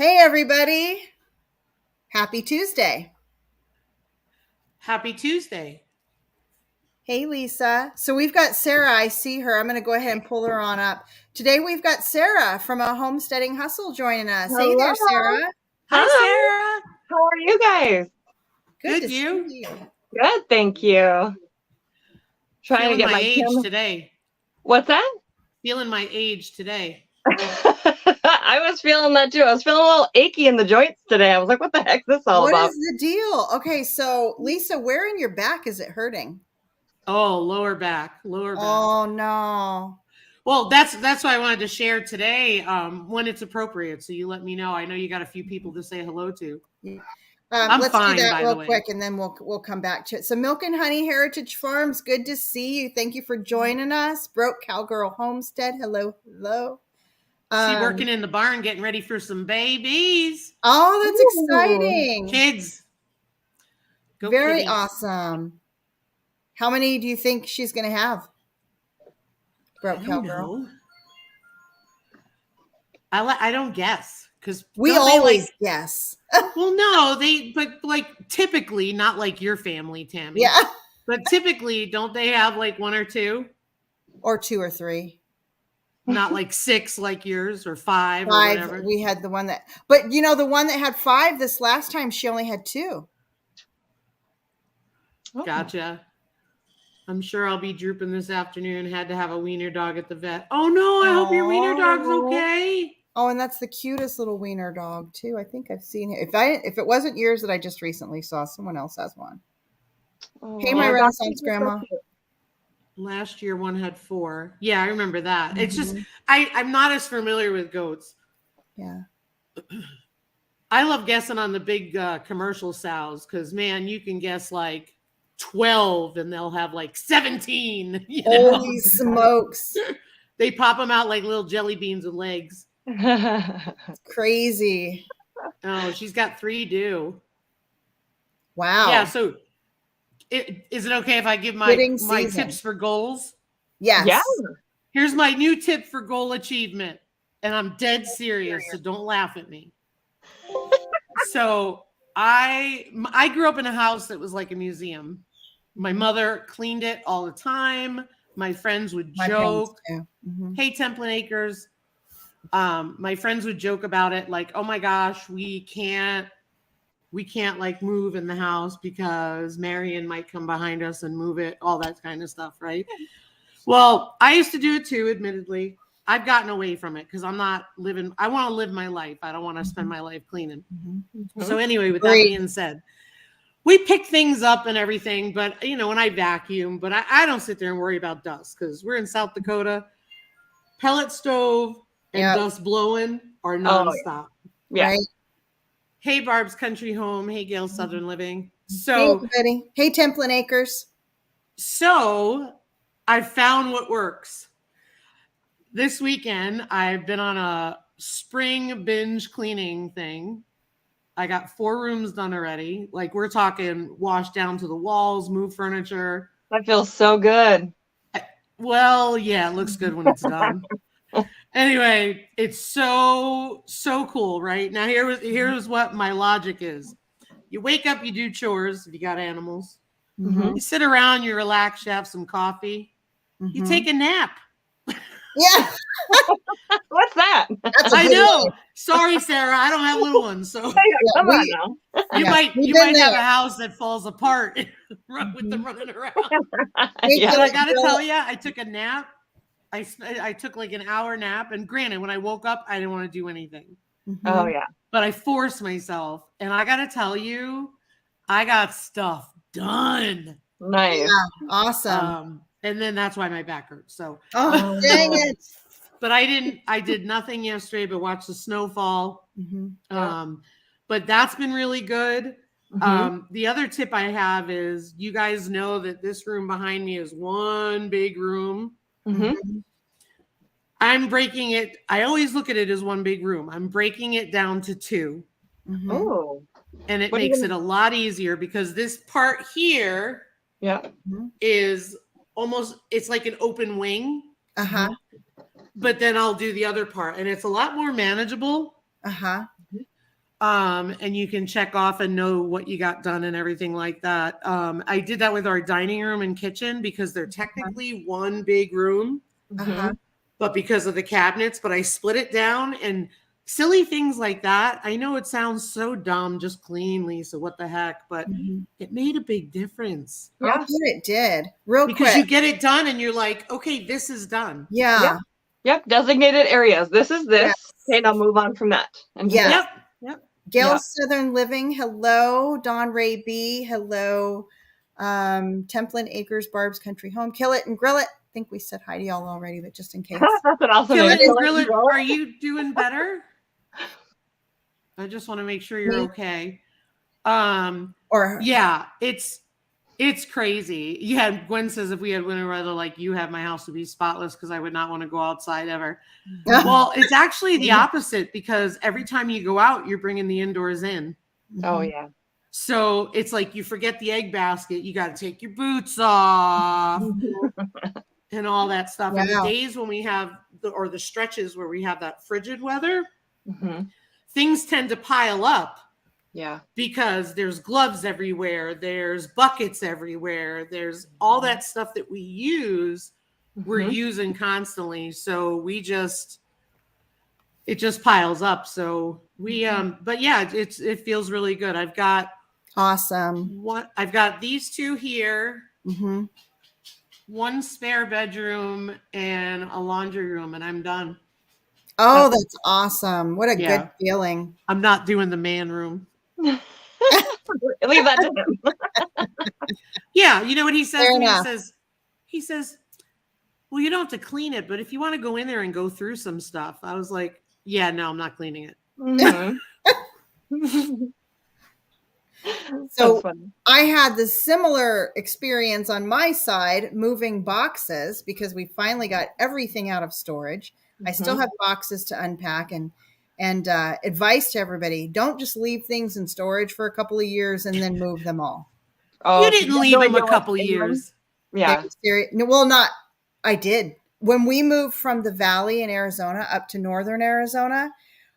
Hey, everybody. Happy Tuesday. Happy Tuesday. Hey, Lisa. So we've got Sarah. I see her. I'm going to go ahead and pull her on up. Today we've got Sarah from a Homesteading Hustle joining us. Hey Hello. there, Sarah. Hi, Hi. Sarah. How are you guys? Good to Good, see you? you. Good, thank you. Trying to Feeling get my my age camera. today. What's that? Feeling my age today. I was feeling that too. I was feeling a little achy in the joints today. I was like, what the heck is this all What about? is the deal? Okay, so Lisa, where in your back is it hurting? Oh, lower back. Oh, no. Well, that's why I wanted to share today when it's appropriate. So you let me know. I know you got a few people to say hello to. I'm Let's fine, do that by real the way. quick, and then we'll come back to it. So, Milk and Honey Heritage Farms, good to see you. Thank you for joining us. Broke Cowgirl Homestead, hello. See, working in the barn, getting ready for some babies. Oh, that's Ooh. exciting. Kids. Go Very kitties. awesome. How many do you think she's going to have? Broke I don't Cowgirl. know. I don't guess because We always guess. Well, no, but like typically not like your family, Tammy. Yeah. But typically, don't they have like one or two? Or 2 or 3. Not like 6 like yours or 5 or 5. whatever. We had the one that, but the one that had 5 this last time, she only had 2. Oh. Gotcha. I'm sure I'll be drooping this afternoon. Had to have a wiener dog at the vet. Oh no, I hope your wiener dog's okay. Oh, and that's the cutest little wiener dog too. I think I've seen it. If it wasn't yours that I just recently saw, someone else has one. Oh, Hey, my Yeah. Renaissance grandma. Last year one had 4. Yeah, I remember that. It's just Mhm. I'm not as familiar with goats. Yeah. I love guessing on the big commercial sows because man, you can guess like 12 and they'll have like 17. Holy smokes. They pop them out like little jelly beans with legs. It's crazy. Oh, she's got 3 due. Wow. Yeah, so is it okay if I give my tips for goals? Yes. Yeah. Here's my new tip for goal achievement. And I'm dead serious, so don't laugh at me. So I grew up in a house that was like a museum. My mother cleaned it all the time. My friends would joke, hey, Templin Acres. My friends would joke about it like, oh my gosh, we can't like move in the house because Marion might come behind us and move it, all that kind of stuff, right? Well, I used to do it too, admittedly. I've gotten away from it because I'm not living. I want to live my life. I don't want to spend my life cleaning. So anyway, with that being said, we pick things up and everything, but when I vacuum, but I don't sit there and worry about dust because we're in South Dakota. Pellet stove and dust blowing are nonstop. Yeah. Right. Hey, Barb's Country Home. Hey, Gail Southern Living. So, hey, Betty. Hey, Templin Acres. So I found what works. This weekend, I've been on a spring binge cleaning thing. I got 4 rooms done already. Like we're talking wash down to the walls, move furniture. That feels so good. Well, yeah, it looks good when it's done. Anyway, it's so cool, right? Now here's what my logic is. You wake up, you do chores if you got animals. Mm-hmm. You sit around, you relax, you have some coffee. Mm-hmm. You take a nap. Yeah. What's that? I know. Sorry, Sarah. I don't have little ones, so come on now. You might have a house that falls apart with them running around. But I gotta tell you, I took a nap. I took like an hour nap, and granted, when I woke up, I didn't want to do anything. Mm-hmm. Oh yeah. But I forced myself, and I gotta tell you, I got stuff done. Nice. Yeah, awesome. And then that's why my back hurts. So dang it. But I did nothing yesterday but watch the snowfall. Mm-hmm. But that's been really good. Mm-hmm. The other tip I have is you guys know that this room behind me is one big room. Mm-hmm. I'm breaking it. I always look at it as one big room. I'm breaking it down to 2. Mm-hmm. Oh. And it makes it a lot easier because this part here is almost, it's like an open wing. Uh-huh. But then I'll do the other part and it's a lot more manageable. Uh-huh. And you can check off and know what you got done and everything like that. I did that with our dining room and kitchen because they're technically one big room, but because of the cabinets, but I split it down and silly things like that. I know it sounds so dumb, just clean, Lisa, what the heck, but it made a big difference. Yeah, it did. Real because quick. You get it done and you're like, okay, this is done. Yeah. Yep. Designated areas. This is this. Yes. Okay, now move on from that. Yeah. Yep. Gail Southern Living. Hello. Dawn Ray B. Hello. Templin Acres, Barb's Country Home. Kill It and Grill It. I think we said hi to y'all already, but just in case. That's an awesome Kill It and Grill It. Are you doing better? I just want to make sure you're okay. Yeah, it's crazy. Yeah, Gwen says if we had winter weather like you have, my house would be spotless because I would not want to go outside ever. Well, it's actually the opposite because every time you go out, you're bringing the indoors in. Oh, yeah. So it's like you forget the egg basket. You got to take your boots off and all that stuff. Wow. And the days when we have the stretches where we have that frigid weather, things tend to pile up. Yeah. Because there's gloves everywhere. There's buckets everywhere. There's all that stuff that we use. We're using constantly. So it just piles up. So but yeah, it feels really good. I've got I've got these two here, one spare bedroom and a laundry room, and I'm done. Oh, that's awesome. What a good feeling. I'm not doing the man room. Leave that to him. Yeah, you know what he says? He says, well, you don't have to clean it, but if you want to go in there and go through some stuff. I was like, yeah, no, I'm not cleaning it. So I had the similar experience on my side, moving boxes because we finally got everything out of storage. I still have boxes to unpack and advice to everybody: don't just leave things in storage for a couple of years and then move them all. Oh, you didn't leave them a couple of years. Yeah. Well, I did. When we moved from the valley in Arizona up to northern Arizona,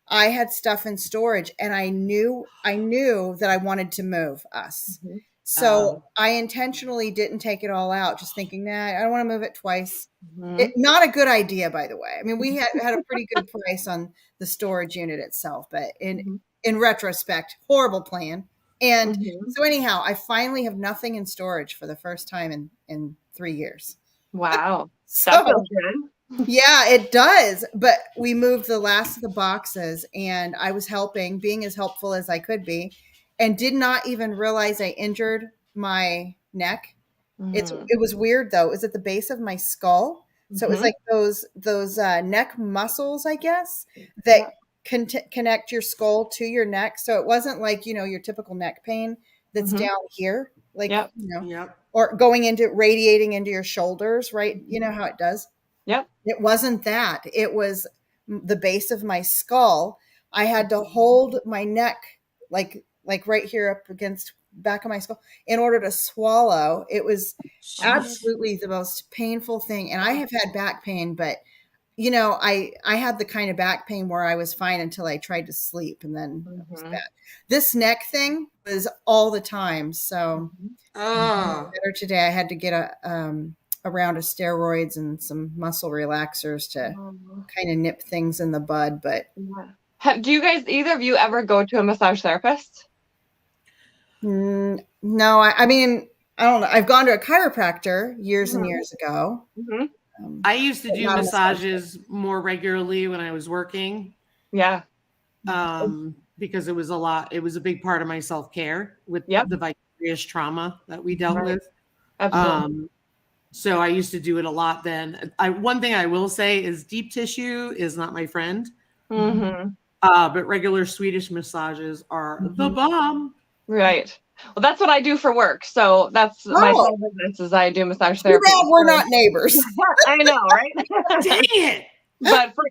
I had stuff in storage and I knew that I wanted to move us. So I intentionally didn't take it all out, just thinking, nah, I don't want to move it twice. Not a good idea, by the way. I mean, we had a pretty good price on the storage unit itself, but in retrospect, horrible plan. And so anyhow, I finally have nothing in storage for the first time in 3 years. Wow. That feels good. Yeah, it does. But we moved the last of the boxes and I was being as helpful as I could be, and did not even realize I injured my neck. It was weird though. It was at the base of my skull. So it was like those neck muscles, I guess, that connect your skull to your neck. So it wasn't like, your typical neck pain that's down here, like, or radiating into your shoulders, right? You know how it does? Yep. It wasn't that. It was the base of my skull. I had to hold my neck like right here up against back of my skull in order to swallow. It was absolutely the most painful thing. And I have had back pain, but I had the kind of back pain where I was fine until I tried to sleep, and then it was bad. This neck thing was all the time. So better today. I had to get a round of steroids and some muscle relaxers to kind of nip things in the bud. But do you guys, either of you, ever go to a massage therapist? No, I mean, I don't know. I've gone to a chiropractor years and years ago. I used to do massages more regularly when I was working. Yeah. Because it was a big part of my self-care with the vicarious trauma that we dealt with. Absolutely. So I used to do it a lot then. One thing I will say is deep tissue is not my friend. But regular Swedish massages are the bomb. Right. Well, that's what I do for work. So that's my side business is I do massage therapy. Too bad we're not neighbors. I know, right? Dang it. But for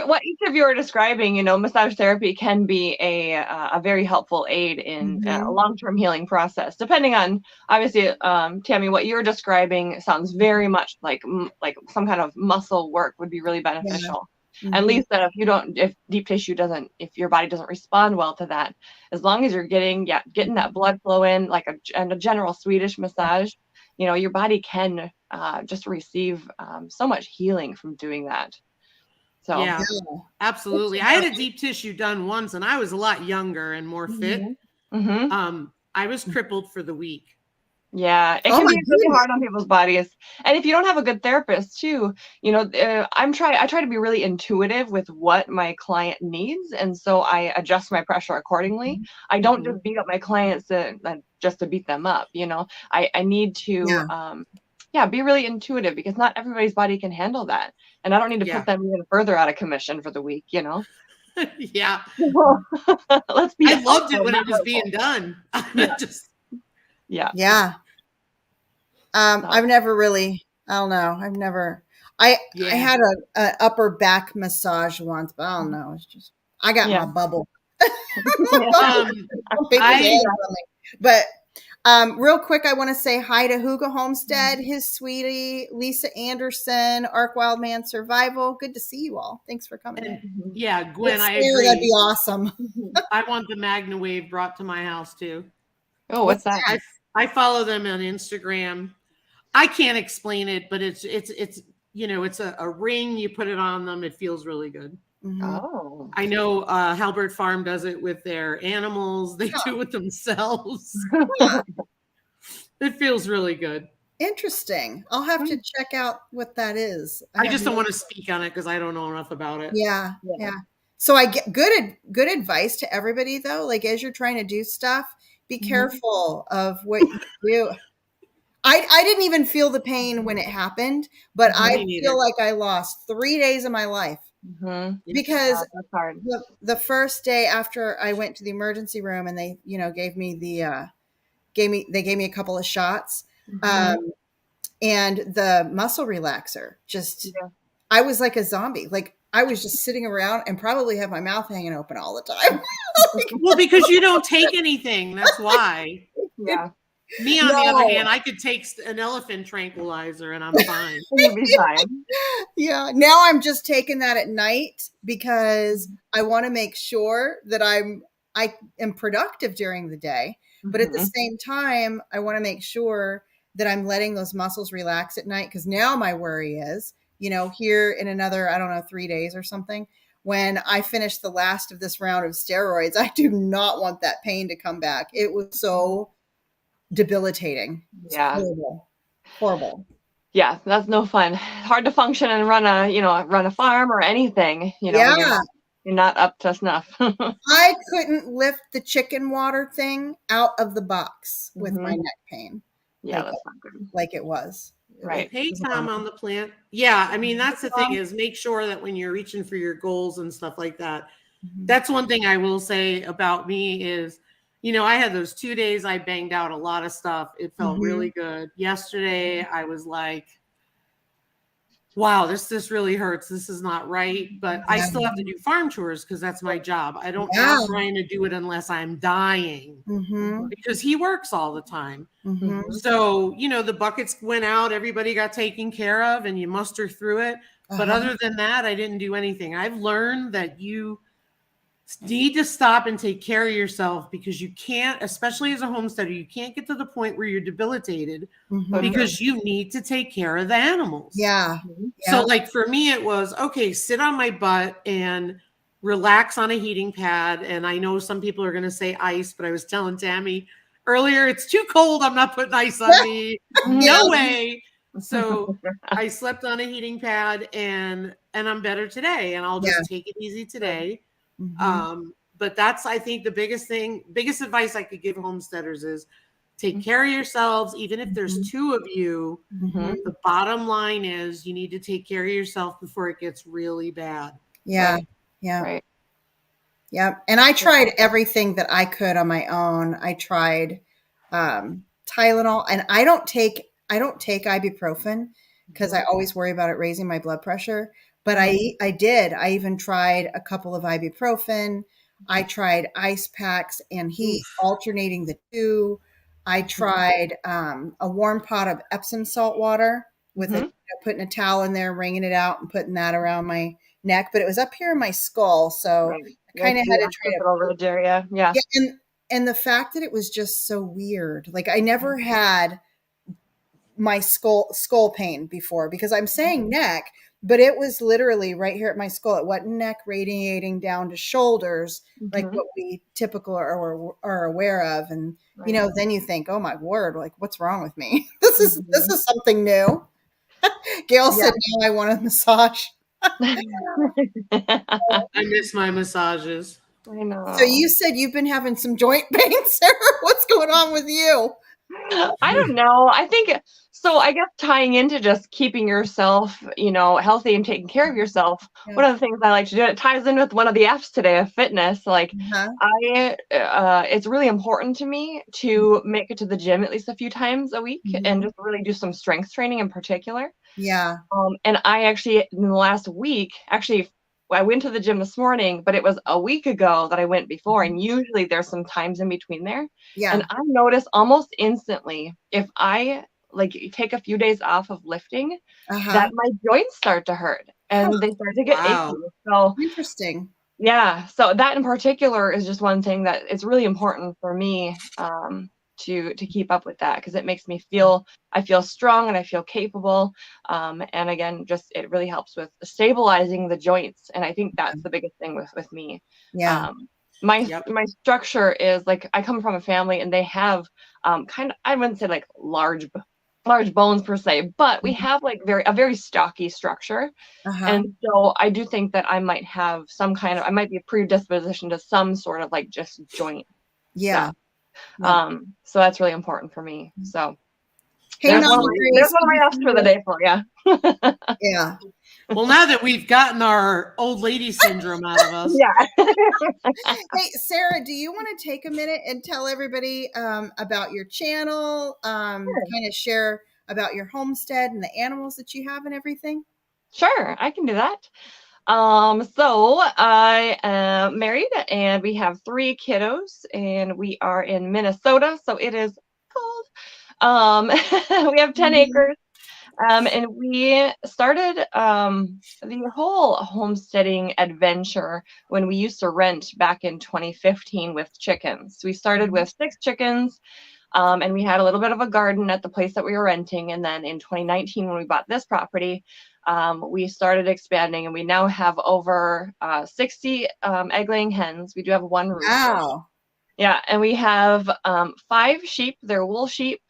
what each of you are describing, massage therapy can be a very helpful aid in a long-term healing process. Depending on, obviously, Tammy, what you're describing sounds very much like some kind of muscle work would be really beneficial. At least that if deep tissue if your body doesn't respond well to that, as long as you're getting that blood flow in, and a general Swedish massage, your body can just receive so much healing from doing that. So yeah, absolutely. I had a deep tissue done once, and I was a lot younger and more fit. I was crippled for the week. Yeah, it can be really hard on people's bodies. And if you don't have a good therapist too, I try to be really intuitive with what my client needs. And so I adjust my pressure accordingly. I don't just beat up my clients just to beat them up. I need to, be really intuitive, because not everybody's body can handle that. And I don't need to put them even further out of commission for the week, Yeah. Let's be. I loved it when it was being done. Yeah. I've never really, I don't know. I had an upper back massage once, but I don't know. It's just, I got my bubble. But real quick, I want to say hi to Huga Homestead, his sweetie, Lisa Anderson, Arc Wildman Survival. Good to see you all. Thanks for coming in. Yeah, Gwen, I agree. That'd be awesome. I want the Magna Wave brought to my house too. Oh, what's that? I follow them on Instagram. I can't explain it, but it's a ring. You put it on them. It feels really good. Oh, I know Halbert Farm does it with their animals. They do it with themselves. It feels really good. Interesting. I'll have to check out what that is. I just don't want to speak on it because I don't know enough about it. Yeah. So I get good advice to everybody though. Like, as you're trying to do stuff, be careful of what you do. I didn't even feel the pain when it happened, but I feel like I lost 3 days of my life because that's hard. The first day after I went to the emergency room, and they, gave me a couple of shots, and the muscle relaxer I was like a zombie. Like, I was just sitting around and probably have my mouth hanging open all the time. Well, because you don't take anything. That's why. Yeah. Me, on the other hand, I could take an elephant tranquilizer and I'm fine. You'll be fine. Yeah. Now I'm just taking that at night because I want to make sure that I am productive during the day. But at the same time, I want to make sure that I'm letting those muscles relax at night. Because now my worry is, here in another, 3 days or something, when I finish the last of this round of steroids, I do not want that pain to come back. It was so debilitating. Yeah. Horrible. Yeah, that's no fun. Hard to function and run a farm or anything. You're not up to snuff. I couldn't lift the chicken water thing out of the box with my neck pain. Yeah, that's not good. Like it was. Right. Hey, Tom on the plant. Yeah, I mean, that's the thing, is make sure that when you're reaching for your goals and stuff like that, that's one thing I will say about me is, I had those 2 days I banged out a lot of stuff. It felt really good. Yesterday, I was like, wow, this really hurts. This is not right. But I still have to do farm chores because that's my job. I don't ask Ryan to do it unless I'm dying because he works all the time. So, the buckets went out. Everybody got taken care of and you muster through it. But other than that, I didn't do anything. I've learned that you need to stop and take care of yourself, because you can't, especially as a homesteader, you can't get to the point where you're debilitated because you need to take care of the animals. Yeah. So like for me, it was, okay, sit on my butt and relax on a heating pad. And I know some people are going to say ice, but I was telling Tammy earlier, it's too cold. I'm not putting ice on me. No way. So I slept on a heating pad and I'm better today, and I'll just take it easy today. But that's, I think, the biggest advice I could give homesteaders is take care of yourselves. Even if there's two of you, the bottom line is you need to take care of yourself before it gets really bad. Yeah. Right. Yeah. Right. Yeah. And I tried everything that I could on my own. I tried Tylenol, and I don't take ibuprofen because I always worry about it raising my blood pressure. But I even tried a couple of ibuprofen. I tried ice packs and heat, alternating the two. I tried a warm pot of Epsom salt water with putting a towel in there, wringing it out, and putting that around my neck, but it was up here in my skull. So Right. I kind of had to try to, ridge area. Yeah. yeah. And the fact that it was just so weird. Like I never had my skull pain before because I'm saying neck, but it was literally right here at my skull. It wasn't neck radiating down to shoulders like what we typical are aware of. And you know, then you think, oh my word, like what's wrong with me? This is something new. Gail said, no, I want a massage. I miss my massages. I know. So you said you've been having some joint pain, Sarah. What's going on with you? I don't know. I think so. I guess tying into just keeping yourself, healthy and taking care of yourself. Yeah. One of the things I like to do, it ties in with one of the F's today of fitness. Like it's really important to me to make it to the gym at least a few times a week and just really do some strength training in particular. Yeah. And I actually, in the last week, I went to the gym this morning, but it was a week ago that I went before. And usually there's some times in between there. Yeah. And I notice almost instantly if I take a few days off of lifting, that my joints start to hurt and they start to get achy. So interesting. Yeah. So that in particular is just one thing that it's really important for me to keep up with that because it makes me feel strong and I feel capable. And again, just it really helps with stabilizing the joints. And I think that's the biggest thing with me. Yeah. My structure is like I come from a family and they have kind of, I wouldn't say like large bones per se, but we have like a very stocky structure. And so I do think that I might have I might be a predisposition to some sort of like just joint stuff. So that's really important for me. So there's one of my F's for the day for you. Yeah. Well, now that we've gotten our old lady syndrome out of us. Yeah. Hey, Sarah, do you want to take a minute and tell everybody about your channel, kind of share about your homestead and the animals that you have and everything? Sure, I can do that. So I am married and we have 3 kiddos and we are in Minnesota. So it is cold. We have 10 acres. And we started the whole homesteading adventure when we used to rent back in 2015 with chickens. We started with 6 chickens. And we had a little bit of a garden at the place that we were renting. And then in 2019, when we bought this property, we started expanding and we now have over 60 egg-laying hens. We do have 1 rooster. Wow. Yeah, and we have 5 sheep. They're wool sheep.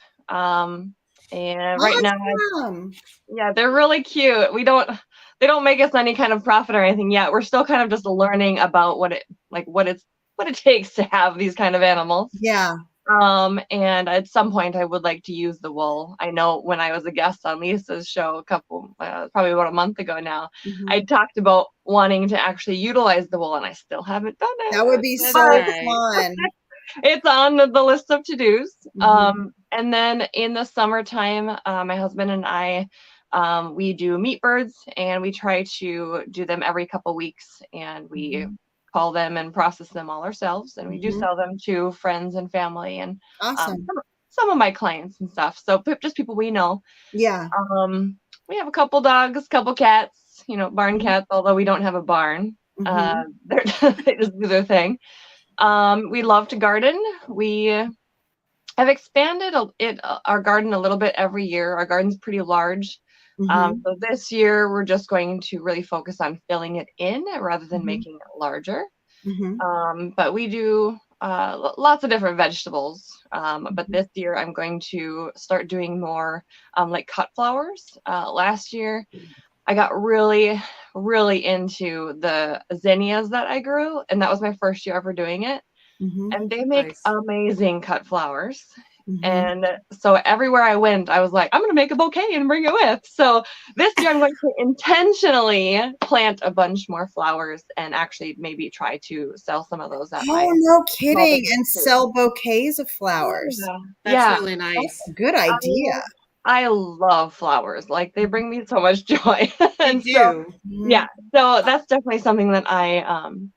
And right now, they're really cute. They don't make us any kind of profit or anything yet. We're still kind of just learning about what it takes to have these kind of animals. Yeah. And at some point I would like to use the wool. I know when I was a guest on Lisa's show probably about a month ago now, I talked about wanting to actually utilize the wool and I still haven't done it. That would be so fun. It's on the list of to-dos. And then in the summertime, my husband and I, we do meat birds and we try to do them every couple weeks and we call them and process them all ourselves. And we do sell them to friends and family and some of my clients and stuff. So just people we know. Yeah. We have a couple dogs, couple cats, barn cats, although we don't have a barn. They just do their thing. We love to garden. We have expanded our garden a little bit every year. Our garden's pretty large. So this year we're just going to really focus on filling it in rather than making it larger. But we do lots of different vegetables. But this year I'm going to start doing more like cut flowers. Last year I got really, really into the zinnias that I grew, and that was my first year ever doing it. And they make amazing cut flowers. And so everywhere I went, I was like, I'm going to make a bouquet and bring it with. So this year I'm going to intentionally plant a bunch more flowers and actually maybe try to sell some of those. No kidding. And sell bouquets of flowers. That's really nice. That's a good idea. I love flowers. Like they bring me so much joy. They do. So that's definitely something that I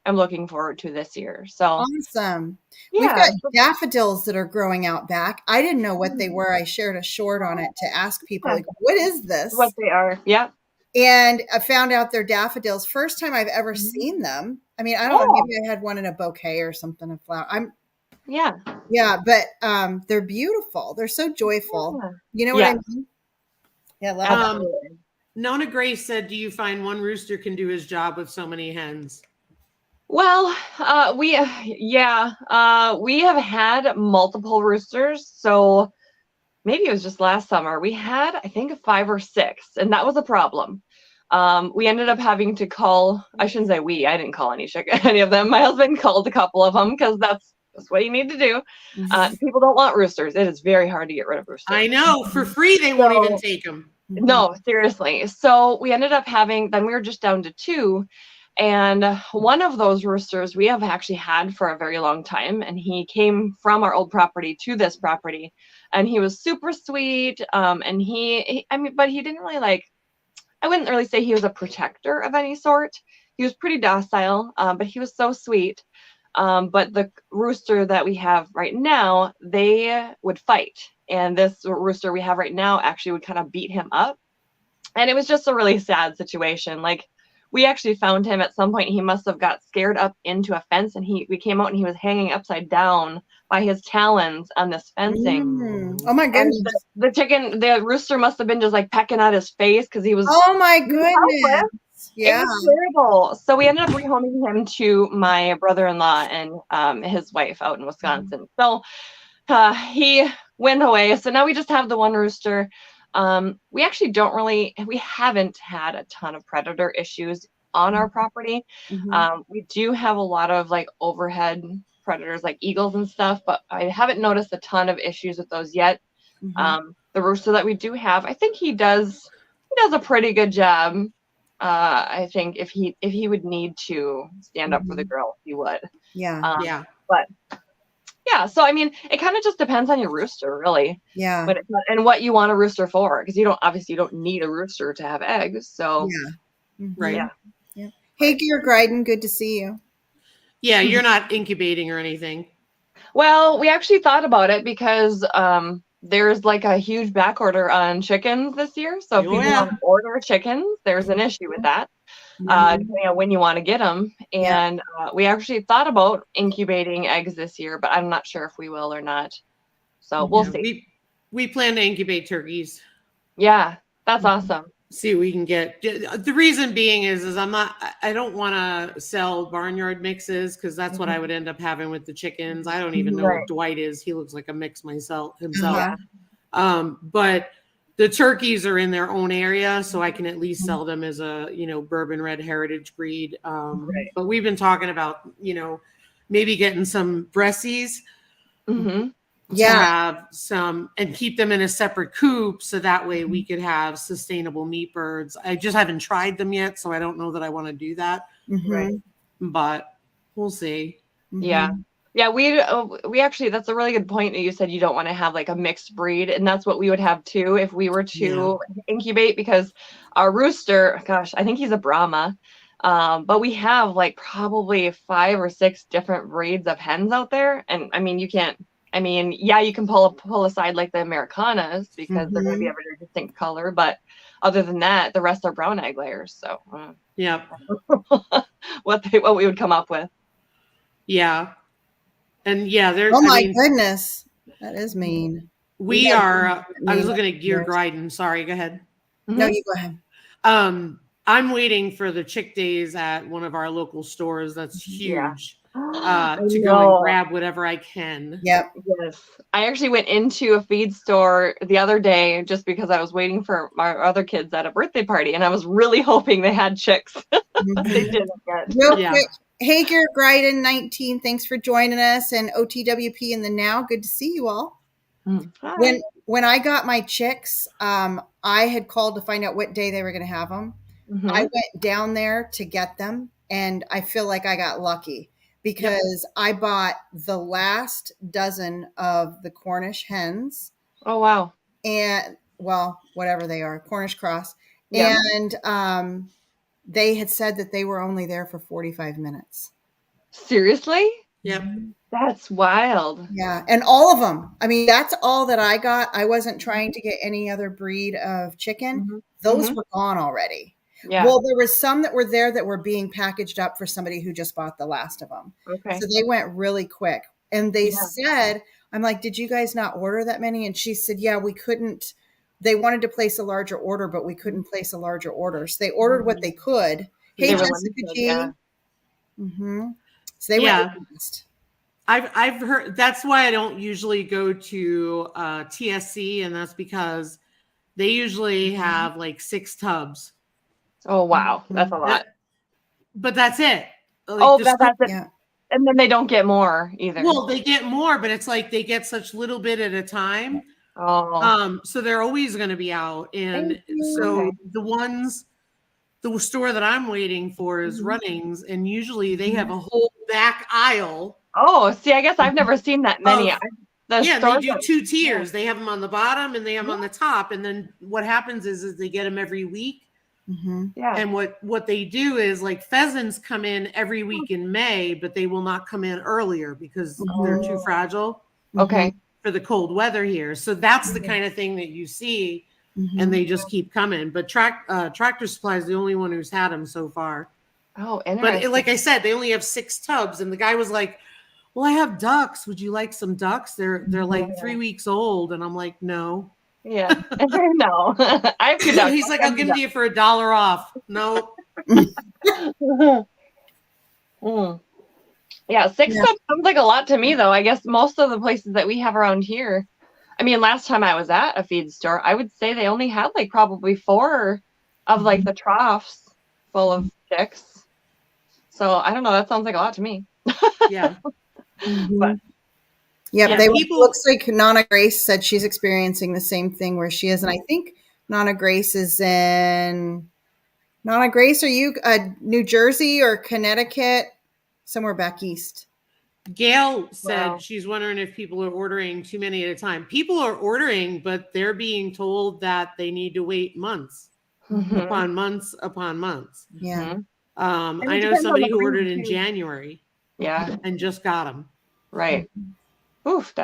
am looking forward to this year. So awesome. We've got daffodils that are growing out back. I didn't know what they were. I shared a short on it to ask people like, what is this? What they are. Yeah. And I found out they're daffodils. First time I've ever seen them. I mean, I don't know, maybe I had one in a bouquet or something of flower. Yeah, but they're beautiful. They're so joyful. Yeah. You know what I mean? Yeah, I love it. Nona Grace said, do you find one rooster can do his job with so many hens? Well, we have had multiple roosters. So maybe it was just last summer. We had, I think, 5 or 6, and that was a problem. We ended up having to call, I shouldn't say we, I didn't call any of them. My husband called a couple of them because that's what you need to do. People don't want roosters. It is very hard to get rid of roosters. I know. For free, they won't even take them. No, seriously. So we ended up then we were just down to 2. And one of those roosters we have actually had for a very long time. And he came from our old property to this property. And he was super sweet. And but he didn't really I wouldn't really say he was a protector of any sort. He was pretty docile, but he was so sweet. But the rooster that we have right now, they would fight. And this rooster we have right now actually would kind of beat him up. And it was just a really sad situation. We actually found him at some point. He must have got scared up into a fence, and we came out and he was hanging upside down by his talons on this fencing. Oh my goodness. The rooster must have been just pecking at his face because he was. Oh my goodness. Yeah. It was terrible. So we ended up rehoming him to my brother-in-law and his wife out in Wisconsin. So he went away. So now we just have the one rooster. We haven't had a ton of predator issues on our property. We do have a lot of overhead predators like eagles and stuff, but I haven't noticed a ton of issues with those yet. The rooster that we do have, I think he does a pretty good job. I think if he would need to stand up for the girl, he would. Yeah. But yeah, so I mean, it kind of just depends on your rooster, really. Yeah. But and what you want a rooster for, because you don't need a rooster to have eggs. So right. Yeah. Hey, Gear Gryden, good to see you. Yeah, you're not incubating or anything. Well, we actually thought about it because there's a huge back order on chickens this year. So if people want to order chickens, there's an issue with that. Depending on when you want to get them. And we actually thought about incubating eggs this year, but I'm not sure if we will or not. So we'll see. We plan to incubate turkeys. Yeah, that's awesome. See what we can get. The reason being is I don't want to sell barnyard mixes because that's what I would end up having with the chickens. I don't even know what Dwight is. He looks like a mix himself. But the turkeys are in their own area, so I can at least sell them as a, bourbon red heritage breed. But we've been talking about, maybe getting some Bressies to have some and keep them in a separate coop. So that way we could have sustainable meat birds. I just haven't tried them yet, so I don't know that I want to do that. But we'll see. Yeah, we actually, that's a really good point that you said you don't want to have a mixed breed, and that's what we would have too if we were to incubate, because our rooster, gosh, I think he's a Brahma, but we have probably 5 or 6 different breeds of hens out there, and I mean you can pull aside the Americanas because they're going to be a very distinct color, but other than that, the rest are brown egg layers. So what we would come up with. And there's. Oh my goodness, that is mean. We are. I was looking at Gear Gryden. Sorry, go ahead. No, you go ahead. I'm waiting for the chick days at one of our local stores. That's huge. To go and grab whatever I can. Yep. Yes. I actually went into a feed store the other day just because I was waiting for my other kids at a birthday party, and I was really hoping they had chicks. They didn't yet. Real quick. Hey, Gear Gryden 19, thanks for joining us, and OTWP in the Now. Good to see you all. Hi. When I got my chicks, I had called to find out what day they were going to have them. I went down there to get them, and I feel like I got lucky because I bought the last dozen of the Cornish hens. Oh, wow. And, whatever they are, Cornish cross. Yeah. And they had said that they were only there for 45 minutes. Seriously? Yep. That's wild. Yeah. And all of them. I mean, that's all that I got. I wasn't trying to get any other breed of chicken. Those were gone already. Yeah. Well, there was some that were there that were being packaged up for somebody who just bought the last of them. Okay. So they went really quick. And they Yeah. said, I'm like, did you guys not order that many? And she said, yeah, we couldn't. They wanted to place a larger order, but we couldn't place a larger order. So they ordered what they could. Hey, Yeah. Jessica G. Yeah. Mm-hmm. So they went fast. I've heard, that's why I don't usually go to TSC, and that's because they usually have like 6 tubs. Oh wow, that's a lot. But that's it. Like, Oh, that's it. Yeah. And then they don't get more either. Well, they get more, but it's like they get such little bit at a time. Oh. So they're always going to be out. And so Okay. the store that I'm waiting for is Runnings, and usually they have a whole back aisle. Oh, see, I guess I've never seen that many. They do 2 tiers. They have them on the bottom and they have them on the top. And then what happens is they get them every week. Mm-hmm. Yeah. And what they do is, like, pheasants come in every week in May, but they will not come in earlier because they're too fragile Okay. for the cold weather here. So that's the kind of thing that you see, and they just keep coming. But Tractor Supply is the only one who's had them so far. Oh, interesting. But like I said, they only have 6 tubs, and the guy was like, well, I have ducks. Would you like some ducks? They're like 3 weeks old. And I'm like, no. Yeah. No. I have 2 ducks. He's like, I'll give them to you for $1 off. No. Yeah, 6 tubs sounds like a lot to me, though. I guess most of the places that we have around here, I mean, last time I was at a feed store, I would say they only had like probably 4 of like the troughs full of chicks. So I don't know. That sounds like a lot to me. Yeah. But looks like Nana Grace said she's experiencing the same thing where she is. And I think Nana Grace is in Nana Grace. Are you New Jersey or Connecticut? Somewhere back east. Gail said she's wondering if people are ordering too many at a time. People are ordering, but they're being told that they need to wait months upon months upon months. Yeah. I know somebody who ordered in January. Yeah. And just got them. Right. Oof.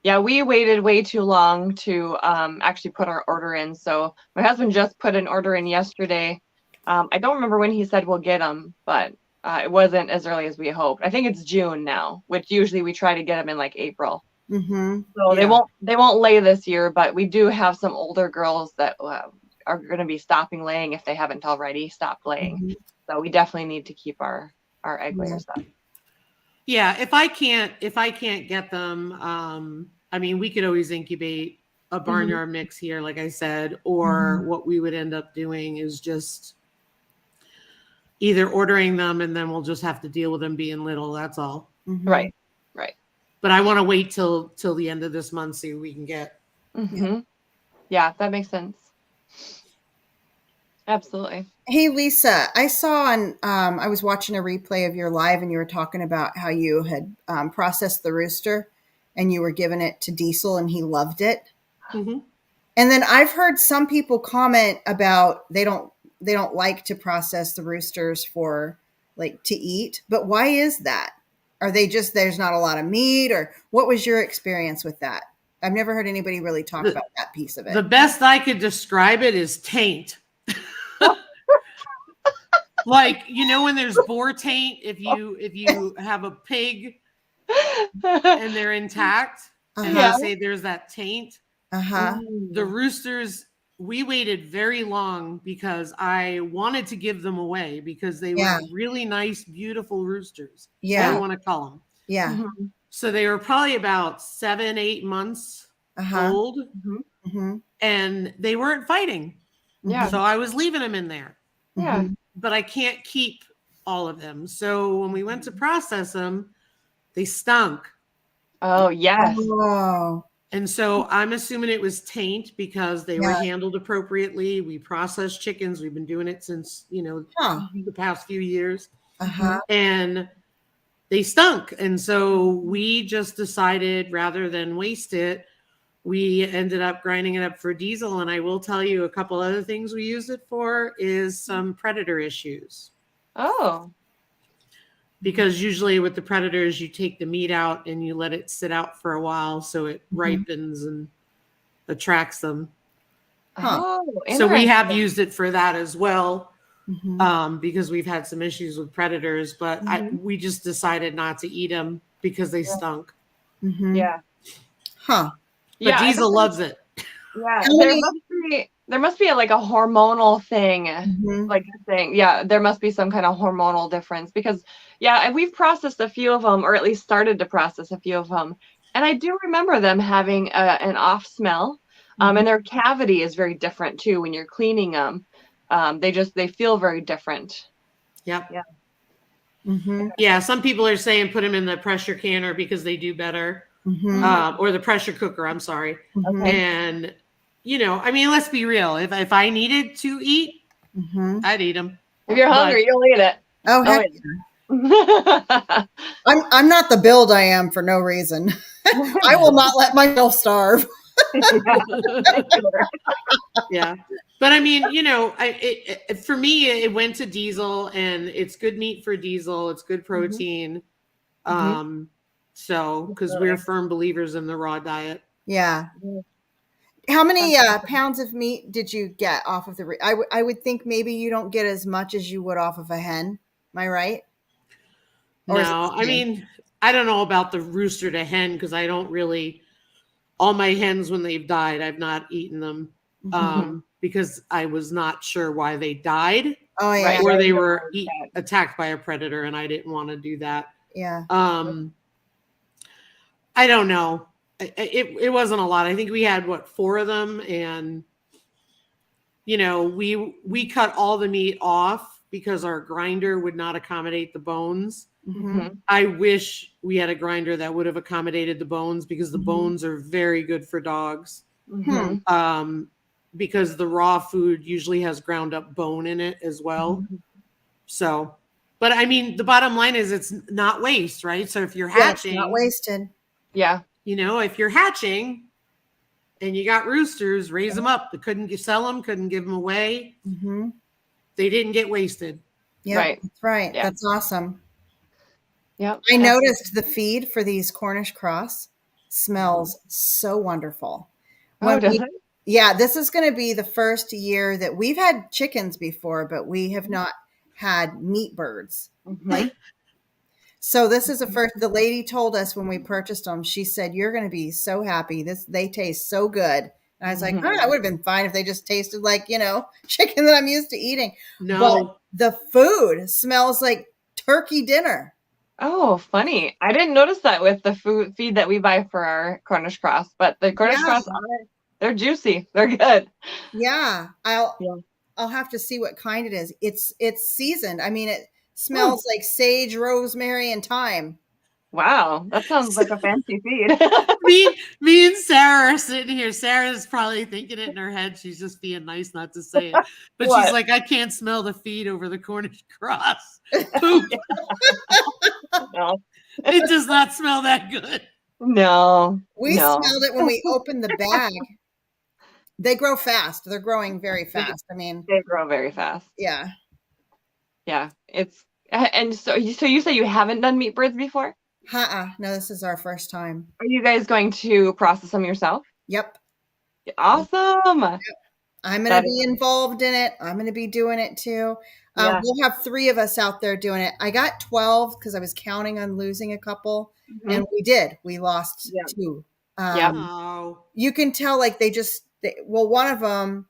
Yeah, we waited way too long to actually put our order in. So my husband just put an order in yesterday. I don't remember when he said we'll get them, but it wasn't as early as we hoped. I think it's June now, which usually we try to get them in like April. So they won't lay this year, but we do have some older girls that are going to be stopping laying if they haven't already stopped laying. So we definitely need to keep our egg layers up. Yeah, if I can't get them, I mean, we could always incubate a barnyard mix here, like I said, or what we would end up doing is just either ordering them and then we'll just have to deal with them being little. That's all. Right. But I want to wait till the end of this month, see what we can get. Yeah, that makes sense. Absolutely. Hey, Lisa, I saw I was watching a replay of your live and you were talking about how you had processed the rooster and you were giving it to Diesel and he loved it. And then I've heard some people comment about they don't like to process the roosters for like to eat, but why is that? Are they just, there's not a lot of meat, or what was your experience with that? I've never heard anybody really talk about that piece of it. The best I could describe it is taint. Like, you know, when there's boar taint, if you have a pig and they're intact and they say there's that taint. The roosters, we waited very long because I wanted to give them away because they were really nice, beautiful roosters. I want to call them. So they were probably about 7-8 months old, and they weren't fighting. So I was leaving them in there. But I can't keep all of them. So when we went to process them, they stunk. Oh, yes. Oh. And so I'm assuming it was taint because they were handled appropriately. We process chickens. We've been doing it since, the past few years. And they stunk. And so we just decided rather than waste it, we ended up grinding it up for Diesel. And I will tell you a couple other things we used it for is some predator issues. Oh. Because usually with the predators, you take the meat out and you let it sit out for a while so it ripens and attracts them. Oh, So we have interesting. used it for that as well, because we've had some issues with predators, but we just decided not to eat them because they stunk. Yeah. Huh. But Yeah, I Diesel think loves it. yeah, How many? there must be like a hormonal thing, Mhm. like you're saying. Yeah, there must be some kind of hormonal difference because yeah, and we've processed a few of them, or at least started to process a few of them, and I do remember them having an off smell, and their cavity is very different too when you're cleaning them. They feel very different. Yep. Yeah. Yeah. Some people are saying put them in the pressure canner because they do better, or the pressure cooker. I'm sorry. Okay. And I mean, let's be real. If I needed to eat, I'd eat them. If you're hungry, you'll eat it. Oh, heck. I'm not the build I am for no reason. I will not let myself starve. Yeah. But I mean, for me, it went to Diesel, and it's good meat for Diesel. It's good protein. So, because we're firm believers in the raw diet. Yeah. How many pounds of meat did you get off of the? I would think maybe you don't get as much as you would off of a hen. Am I right? Or is it No, the I same? mean, I don't know about the rooster to hen because I don't really. All my hens, when they've died, I've not eaten them because I was not sure why they died. Oh yeah. Right. Or they were attacked by a predator, and I didn't want to do that. Yeah. I don't know. It wasn't a lot. I think we had 4 of them, and we cut all the meat off because our grinder would not accommodate the bones. I wish we had a grinder that would have accommodated the bones because the bones are very good for dogs. Because the raw food usually has ground up bone in it as well. So, but I mean, the bottom line is it's not waste, right? So if you're hatching, it's not wasted. Yeah. If you're hatching and you got roosters, raise them up. They couldn't sell them, couldn't give them away. They didn't get wasted. Yeah, Right. that's right. Yeah. That's awesome. Yep. I noticed the feed for these Cornish cross smells so wonderful. Oh, does it? Yeah, this is going to be the first year that we've had chickens before, but we have not had meat birds. So this is the lady told us when we purchased them, she said, you're going to be so happy. They taste so good. And I was like, I would have been fine if they just tasted like, chicken that I'm used to eating. No. But the food smells like turkey dinner. Oh, funny. I didn't notice that with the feed that we buy for our Cornish cross, but the Cornish cross, they're juicy. They're good. Yeah. I'll have to see what kind it is. It's seasoned. I mean, it smells like sage, rosemary, and thyme. Wow, that sounds like a fancy feed. me and Sarah are sitting here. Sarah's probably thinking it in her head. She's just being nice not to say it. But she's like, I can't smell the feed over the Cornish cross. Poop. No. It does not smell that good. No. We smelled it when we opened the bag. They grow fast. They're growing very fast. I mean, they grow very fast. Yeah. Yeah. And so you say you haven't done meat birds before? No, this is our first time. Are you guys going to process them yourself? Yep. Awesome. Yep. I'm going to be involved in it. I'm going to be doing it too. We'll have 3 of us out there doing it. I got 12 because I was counting on losing a couple, and we did. We lost 2. You can tell like one of them,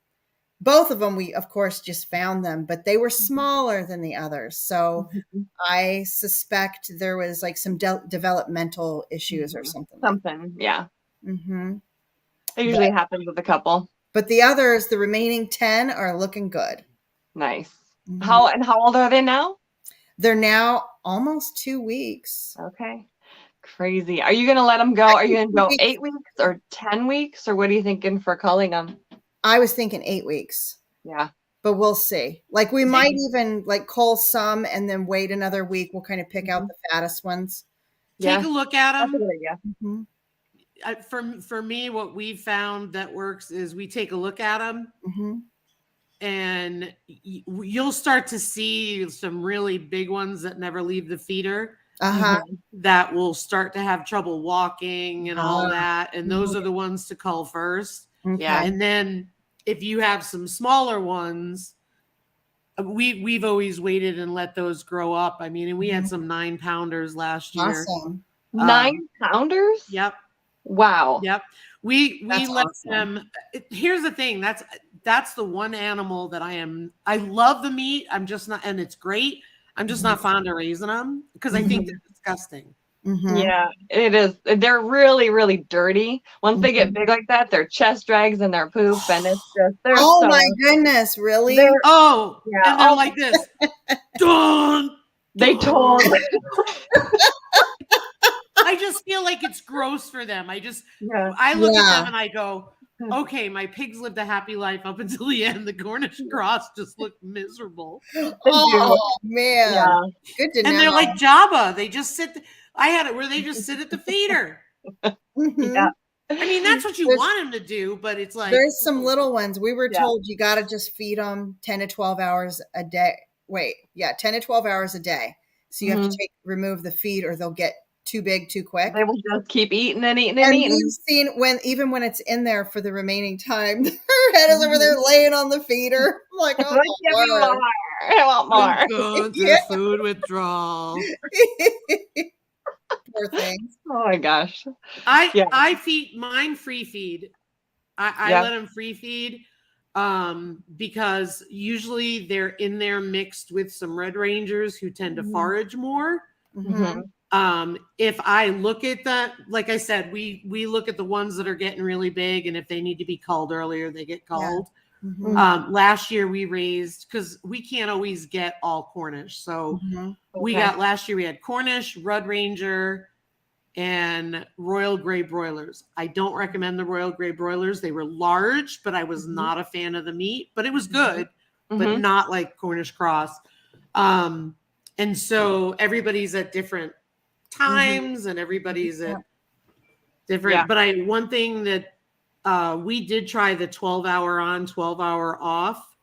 both of them, we of course just found them, but they were smaller than the others. So I suspect there was like some developmental issues or something. Yeah. It usually happens with a couple. But the others, the remaining 10, are looking good. Nice. How old are they now? They're now almost 2 weeks. Okay. Crazy. Are you going to let them go? Are you going to go 8 weeks or 10 weeks? Or what are you thinking for culling them? I was thinking 8 weeks. Yeah. But we'll see. Like we might even like cull some and then wait another week. We'll kind of pick out the fattest ones. Take a look at them. That's a good idea. For me, what we've found that works is we take a look at them, and you'll start to see some really big ones that never leave the feeder. That will start to have trouble walking and all that, and those are the ones to cull first. Yeah. And then if you have some smaller ones, we've always waited and let those grow up. I mean, and we had some 9-pounders last year. Awesome. 9 pounders? Yep. Wow. Yep. We let awesome. them. Here's the thing. That's the one animal that I love the meat. I'm just not, and it's great. I'm just not fond of raising them because I think they're disgusting. Yeah, it is. They're really, really dirty. Once they get big like that, their chest drags and their poop, and it's just my goodness, really? And they're like this. Dun, they totally. I just feel like it's gross for them. I look at them and I go, okay, my pigs lived a happy life up until the end. The Cornish cross just looked miserable. Oh man, good to know. And they're like Jabba. They just sit. I had it where they just sit at the feeder. Yeah. I mean, that's what you want them to do, but it's like there's some little ones. We were told you got to just feed them 10 to 12 hours a day. 10 to 12 hours a day. So you have to remove the feed, or they'll get too big too quick. They will just keep eating and eating and eating. We've seen even when it's in there for the remaining time, her head is over there laying on the feeder. I'm like, oh, I want more. Go through food withdrawal. Poor things. Oh my gosh. I feed mine free feed. I let them free feed because usually they're in there mixed with some Red Rangers who tend to forage more. If I look at that, like I said, we look at the ones that are getting really big, and if they need to be culled earlier, they get culled. Last year we raised, because we can't always get all Cornish. So last year we had Cornish, Red Ranger, and Royal Grey broilers. I don't recommend the Royal Grey broilers. They were large, but I was not a fan of the meat, but it was good, but not like Cornish cross. And so everybody's at different times and everybody's at different, but one thing that we did try the 12-hour on, 12-hour off,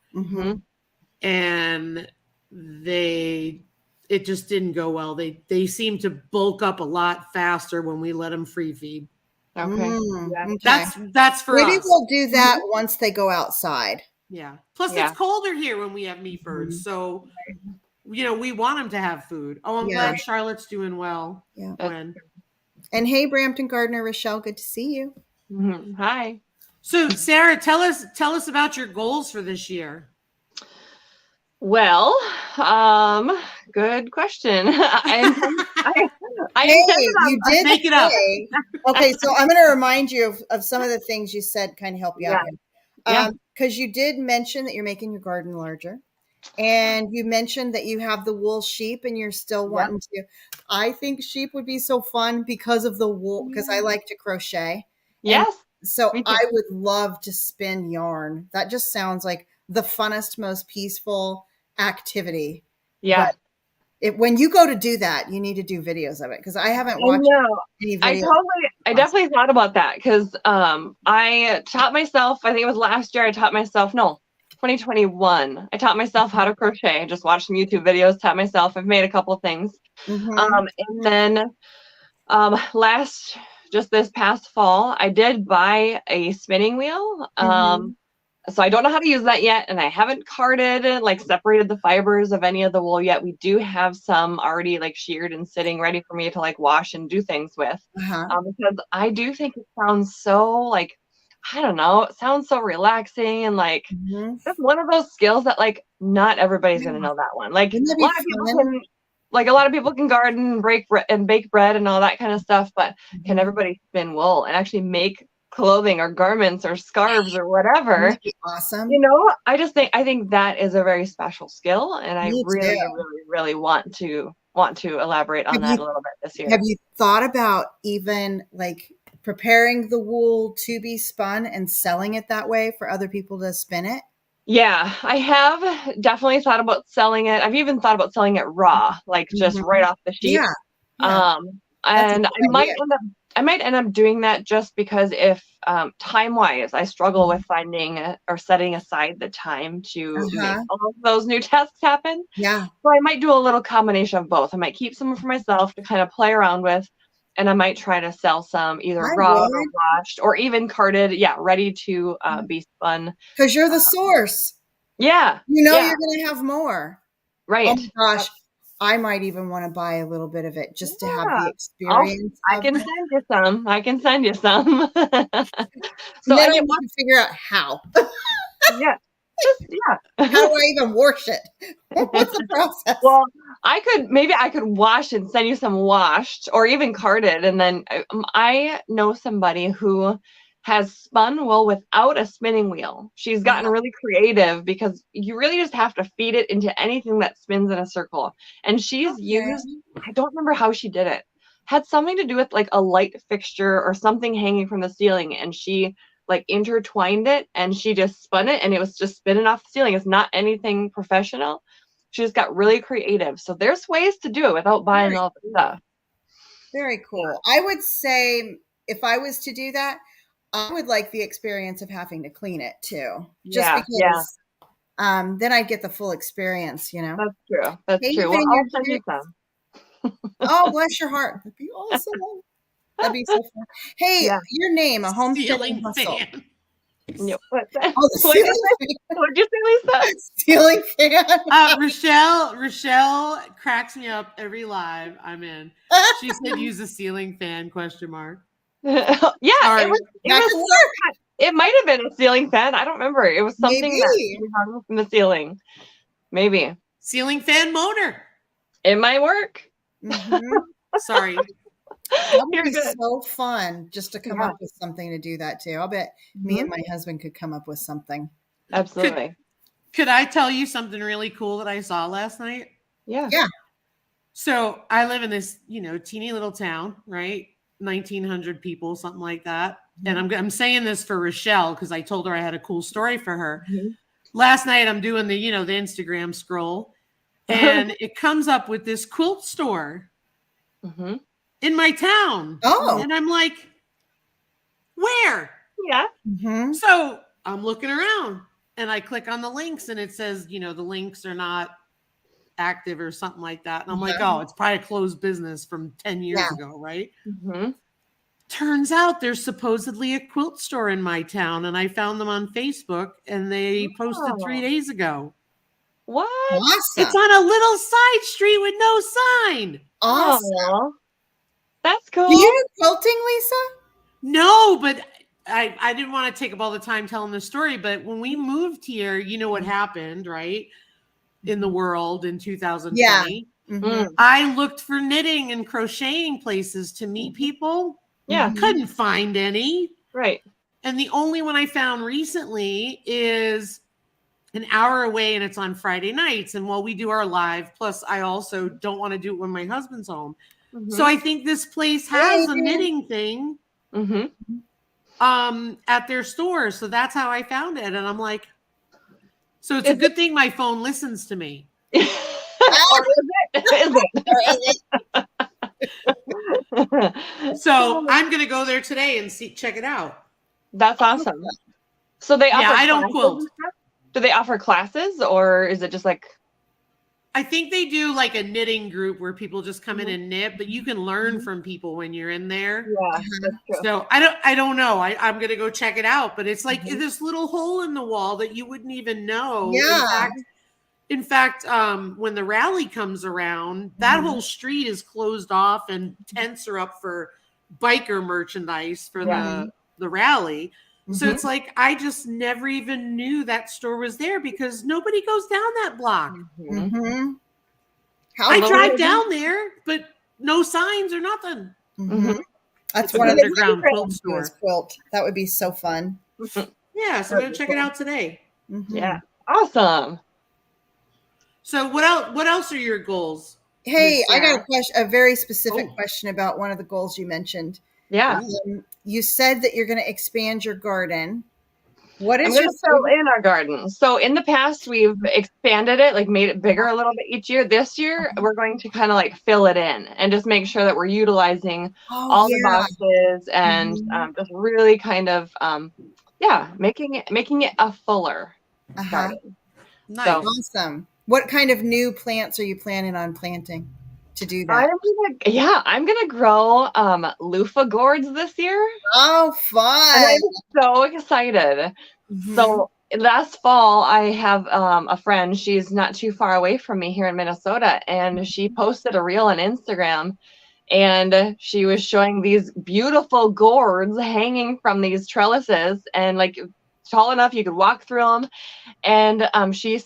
and it just didn't go well. They seem to bulk up a lot faster when we let them free feed. Okay. That's for Maybe us. we'll do that once they go outside. Yeah. Plus it's colder here when we have meat birds. So, we want them to have food. Oh, I'm glad Charlotte's doing well. Yeah. And hey, Brampton Gardener Rochelle, good to see you. Hi. So Sarah, tell us about your goals for this year. Well, good question. You did make it up. Okay, so I'm going to remind you of some of the things you said, kind of help you out. Because you did mention that you're making your garden larger. And you mentioned that you have the wool sheep and you're still wanting to. I think sheep would be so fun because of the wool, because I like to crochet. Yes. So I would love to spin yarn. That just sounds like the funnest, most peaceful activity. Yeah. But when you go to do that, you need to do videos of it, because I haven't watched any videos. I definitely thought about that, because I taught myself, I think it was last year, 2021. I taught myself how to crochet. I just watched some YouTube videos, taught myself. I've made a couple of things. And then just this past fall, I did buy a spinning wheel. So I don't know how to use that yet, and I haven't carded, separated the fibers of any of the wool yet. We do have some already sheared and sitting ready for me to wash and do things with. Because I do think it sounds so I don't know, it sounds so relaxing, and it's one of those skills that not everybody's gonna know that one. A lot of people can garden, bake bread and all that kind of stuff, but can everybody spin wool and actually make clothing or garments or scarves or whatever? Awesome. I think that is a very special skill, and I really, really, really want to elaborate on that a little bit this year. Have you thought about even preparing the wool to be spun and selling it that way for other people to spin it? Yeah, I have definitely thought about selling it. I've even thought about selling it raw, just right off the sheet. And I might end up doing that, just because if time-wise, I struggle with finding or setting aside the time to make all of those new tasks happen. Yeah. So I might do a little combination of both. I might keep some for myself to kind of play around with, and I might try to sell some either I raw or would. washed or even carted. Yeah, ready to be spun. Because you're the source. Yeah. You know yeah. you're going to have more. Right. Oh my gosh. I might even want to buy a little bit of it just to have the experience. I can send you some. I can send you some. So then I need to figure out how. Yeah. How do I even wash it? What's the process? Well, maybe I could wash and send you some washed or even carded. And then I know somebody who has spun wool without a spinning wheel. She's gotten really creative because you really just have to feed it into anything that spins in a circle. And she's used, I don't remember how she did it. Had something to do with like a light fixture or something hanging from the ceiling. And she like intertwined it and she just spun it and it was just spinning off the ceiling. It's not anything professional. She just got really creative. So there's ways to do it without buying all the stuff. Very cool. I would say if I was to do that, I would like the experience of having to clean it too. Just because then I'd get the full experience, you know? That's true. That's true. Well, I'll send you some. Oh, bless your heart. That'd be awesome. That'd be so fun. Hey, your name, a homesteading hustle. Fan. What's that? Oh, the ceiling fan. What'd you say, Lisa? Ceiling fan. Rochelle cracks me up every live I'm in. She said use a ceiling fan, question mark. Yeah, it might have been a ceiling fan. I don't remember. It was something that hung from the ceiling. Maybe. Ceiling fan motor. It might work. Mm-hmm. Sorry. That would be so fun just to come up with something to do that too. I'll bet me and my husband could come up with something. Absolutely. Could I tell you something really cool that I saw last night? Yeah. So I live in this, teeny little town, right? 1,900 people, something like that. And I'm saying this for Rochelle because I told her I had a cool story for her. Last night I'm doing the Instagram scroll, and it comes up with this quilt store in my town. Oh, and I'm like, where? Yeah. So I'm looking around, and I click on the links, and it says, the links are not active or something like that. And I'm like, oh, it's probably a closed business from 10 years ago, right? Turns out there's supposedly a quilt store in my town, and I found them on Facebook, and they posted 3 days ago. What? Awesome. It's on a little side street with no sign. Awesome. That's cool. Do you do quilting, Lisa? No, but I didn't want to take up all the time telling the story, but when we moved here, you know what happened, right? In the world in 2020. I looked for knitting and crocheting places to meet people. Couldn't find any. Right. And the only one I found recently is an hour away, and it's on Friday nights. And while we do our live, plus I also don't want to do it when my husband's home. So I think this place has a knitting thing at their store. So that's how I found it. And I'm like, so it's a good thing my phone listens to me. Or is it? So I'm going to go there today and check it out. That's awesome. So they offer I don't quilt. Do they offer classes, or is it just like? I think they do like a knitting group where people just come in and knit, but you can learn from people when you're in there. Yeah, that's true. So I don't know. I'm going to go check it out, but it's like this little hole in the wall that you wouldn't even know. Yeah. In fact, when the rally comes around, that whole street is closed off and tents are up for biker merchandise for the rally. So it's like, I just never even knew that store was there because nobody goes down that block. I drive down there, but no signs or nothing. That's it's one of the underground quilt stores. Quilt. That would be so fun. Yeah, so I'm going to check it out today. Yeah. Awesome. So what else are your goals? Hey, I got a question, a very specific question about one of the goals you mentioned. Yeah. You said that you're going to expand your garden. What is I'm going to fill in our garden. So in the past, we've expanded it, like made it bigger a little bit each year. This year, we're going to kind of like fill it in and just make sure that we're utilizing all the boxes and just really kind of, making it a fuller garden. Nice. So, awesome. What kind of new plants are you planning on planting? to do that? I'm gonna grow loofah gourds this year. Oh, And fun. I'm so excited. Mhm. So last fall, I have a friend. She's not too far away from me here in Minnesota, and she posted a reel on Instagram, and she was showing these beautiful gourds hanging from these trellises, and like tall enough you could walk through them. And she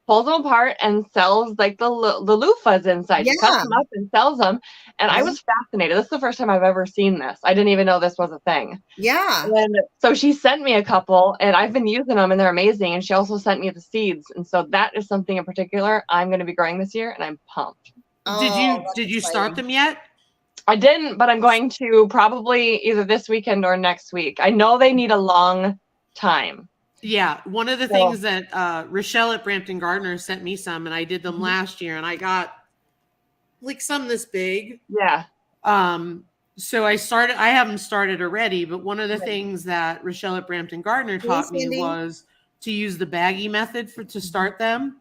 pulls them apart and sells like the loofahs inside. She cuts Yeah. them up and sells them. And I Yeah. was fascinated. This is the first time I've ever seen this. I didn't even know this was a thing. Yeah. And so she sent me a couple, and I've been using them, and they're amazing. And she also sent me the seeds. And so that is something in particular I'm going to be growing this year, and I'm pumped. Oh, Did you that's start exciting. them yet? I didn't, but I'm going to probably either this weekend or next week. I know they need a long time. Yeah, one of the things that Rochelle at Brampton Gardener sent me some, and I did them last year, and I got like some this big. Yeah. So I haven't started already, but one of the things that Rochelle at Brampton Gardener taught me was to use the baggie method to start them.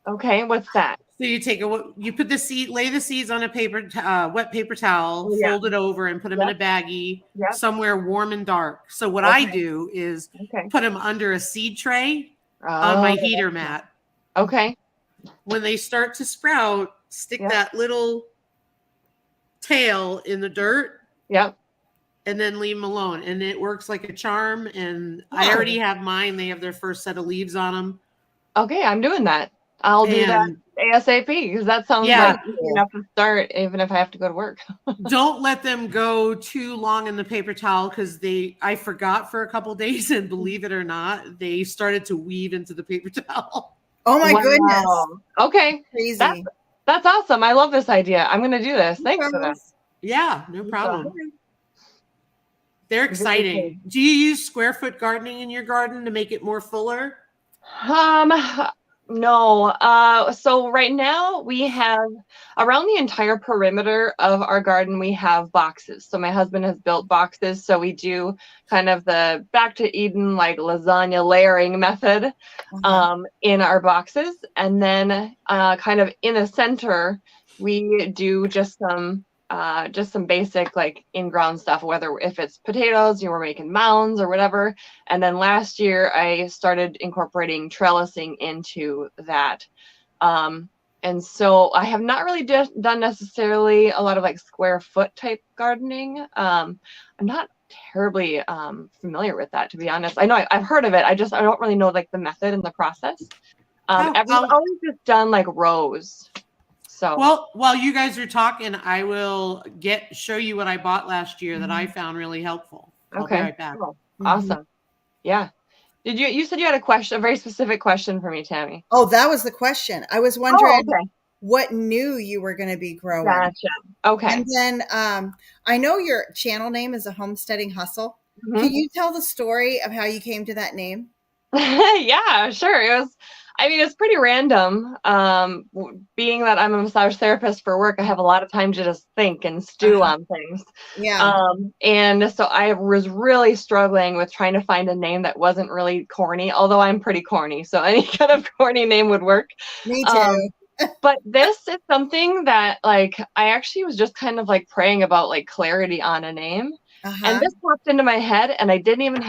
Okay, what's that? So you put lay the seeds on a wet paper towel, fold it over, and put them in a baggie somewhere warm and dark. So what I do is put them under a seed tray on my heater mat. Okay. When they start to sprout, stick that little tail in the dirt. Yep. And then leave them alone. And it works like a charm. And I already have mine. They have their first set of leaves on them. Okay, I'm doing that. I'll do that ASAP because that sounds like enough to start, even if I have to go to work. Don't let them go too long in the paper towel because I forgot for a couple of days, and believe it or not, they started to weave into the paper towel. Oh my goodness. Okay. Crazy. That's awesome. I love this idea. I'm going to do this. Thanks for that. Yeah, no problem. They're exciting. Do you use square foot gardening in your garden to make it more fuller? No. So right now we have around the entire perimeter of our garden, we have boxes. So my husband has built boxes. So we do kind of the back to Eden, like lasagna layering method, in our boxes. And then, kind of in the center, we do just some basic like in-ground stuff, whether if it's potatoes, we're making mounds or whatever. And then last year I started incorporating trellising into that. And so I have not really done necessarily a lot of like square foot type gardening. I'm not terribly familiar with that, to be honest. I know I've heard of it. I don't really know like the method and the process. I've always just done like rows. So well, while you guys are talking, I will show you what I bought last year that I found really helpful. I'll be right back. Cool. Awesome. Yeah. You said you had a very specific question for me, Tammy. Oh, that was the question. I was wondering what new you were going to be growing. Gotcha. Okay. And then I know your channel name is a Homesteading Hustle. Can you tell the story of how you came to that name? Yeah, sure. It's pretty random. Being that I'm a massage therapist for work, I have a lot of time to just think and stew on things. Yeah. And so I was really struggling with trying to find a name that wasn't really corny, although I'm pretty corny. So any kind of corny name would work. Me too. But this is something that like, I actually was just kind of like praying about like clarity on a name. And this popped into my head and I didn't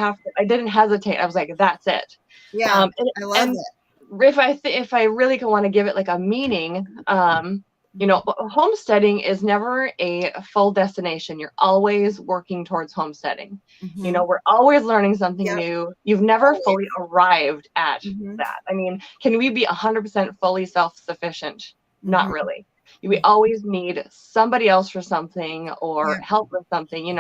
hesitate. I was like, that's it. Yeah. I love it. If I really want to give it like a meaning, homesteading is never a full destination. You're always working towards homesteading. We're always learning something new. You've never fully arrived at that. I mean, can we be 100% fully self-sufficient? Not really. We always need somebody else for something or help with something,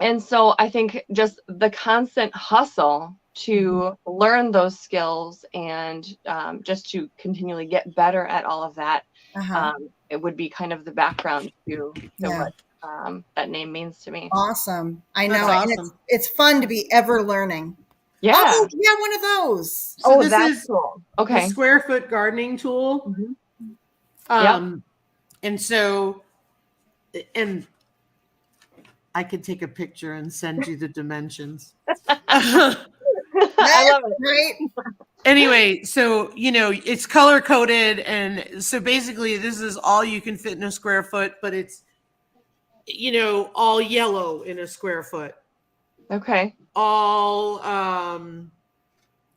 and so I think just the constant hustle to learn those skills and just to continually get better at all of that, it would be kind of the background to what that name means to me. Awesome. I know. Awesome. And it's fun to be ever learning. Yeah. Oh, yeah, one of those. So that's cool. Okay. The square foot gardening tool. And so, and I could take a picture and send you the dimensions. I love it. Right? Anyway, so, it's color coded. And so basically this is all you can fit in a square foot, but it's, all yellow in a square foot. Okay. All,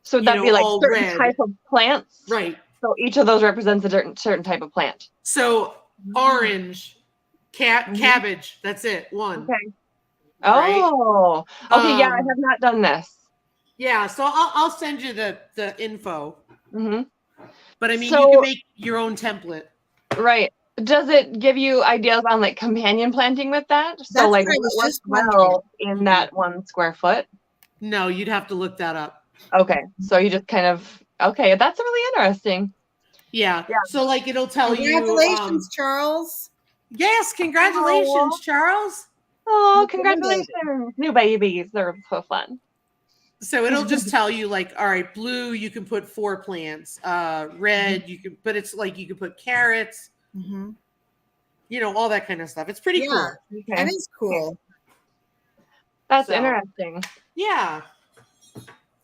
so would that be like all certain red. type of plants? Right. So each of those represents a certain type of plant. So orange, cabbage. That's it. One. Okay. Right? Oh, okay. Yeah, I have not done this. Yeah, so I'll send you the info. Mm-hmm. But I mean, you can make your own template. Right. Does it give you ideas on like companion planting with that? So That's like what I was what's just wondering. in that 1 square foot? No, you'd have to look that up. Okay. So you just kind of, okay, that's really interesting. Yeah. So like it'll tell you. Congratulations, Charles. Yes, congratulations, Charles. Oh, congratulations. New babies. They're so fun. So it'll just tell you like, all right, blue, you can put 4 plants. Red, you can, but it's like you can put carrots, all that kind of stuff. It's pretty cool. Okay. That is cool. That's interesting. Yeah.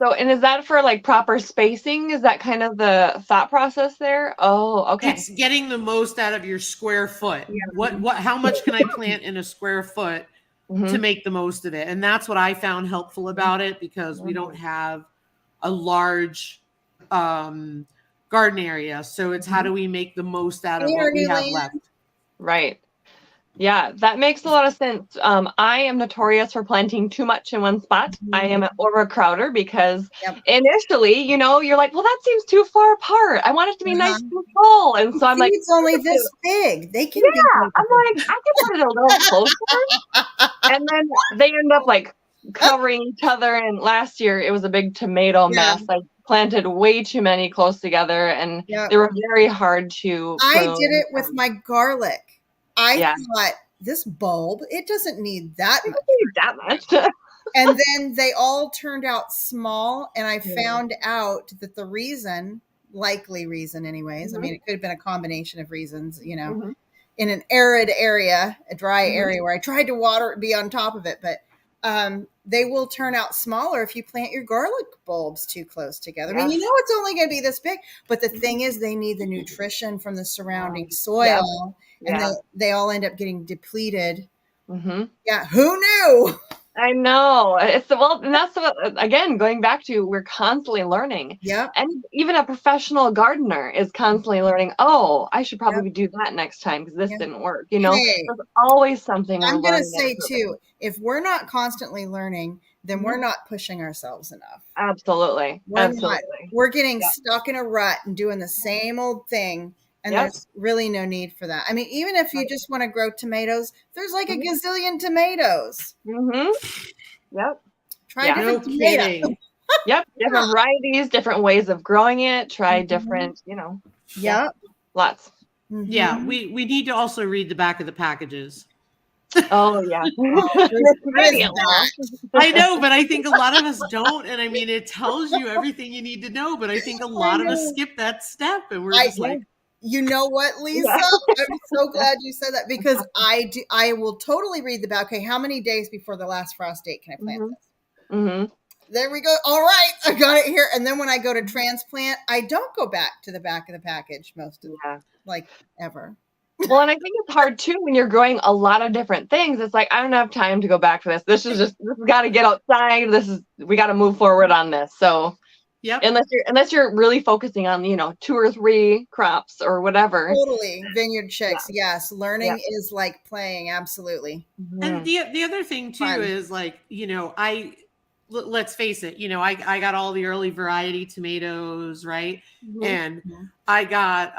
So, and is that for like proper spacing? Is that kind of the thought process there? Oh, okay. It's getting the most out of your square foot. Yeah. How much can I plant in a square foot to make the most of it? And that's what I found helpful about it, because we don't have a large garden area. So it's how do we make the most out of what we have left? Right. Yeah, that makes a lot of sense. I am notorious for planting too much in one spot. I am an overcrowder because initially, you're like, well, that seems too far apart. I want it to be nice and full. And so I'm like, it's only this big. They can be. I'm like, I can put it a little closer. And then they end up like covering each other. And last year it was a big tomato mess. I planted way too many close together, and they were very hard to prune. I did it with my garlic. I thought, this bulb, it doesn't need that much. And then they all turned out small, and I found out that the likely reason anyways, I mean, it could have been a combination of reasons, in an arid area, a dry area where I tried to water it, be on top of it, but they will turn out smaller if you plant your garlic bulbs too close together. I mean, it's only going to be this big, but the thing is, they need the nutrition from the surrounding soil, and they all end up getting depleted. Yeah, who knew? I know. And that's again, going back to, we're constantly learning. Yeah. And even a professional gardener is constantly learning, oh, I should probably do that next time because this didn't work. Hey, there's always something I'm going to say too, if we're not constantly learning, then we're not pushing ourselves enough. Absolutely. We're getting stuck in a rut and doing the same old thing. And there's really no need for that. I mean, even if you just want to grow tomatoes, there's like a gazillion tomatoes. Try different tomatoes. Different varieties, different ways of growing it. Try different, lots. Yeah, we need to also read the back of the packages. Oh yeah. I know, but I think a lot of us don't. And I mean, it tells you everything you need to know, but I think a lot of us skip that step, and we're just like, you know what, Lisa? I'm so glad you said that, because I will totally read the back. Okay, how many days before the last frost date can I plant this? There we go. All right, I got it here. And then when I go to transplant, I don't go back to the back of the package most of the time, like ever. Well, and I think it's hard too when you're growing a lot of different things. It's like, I don't have time to go back for this. This got to get outside. We got to move forward on this. So. Yep. Unless you're really focusing on 2 or 3 crops or whatever. Totally. Vineyard chicks. Yes. Learning is like playing. Absolutely. And the other thing too is like, let's face it, I got all the early variety tomatoes, right? And I got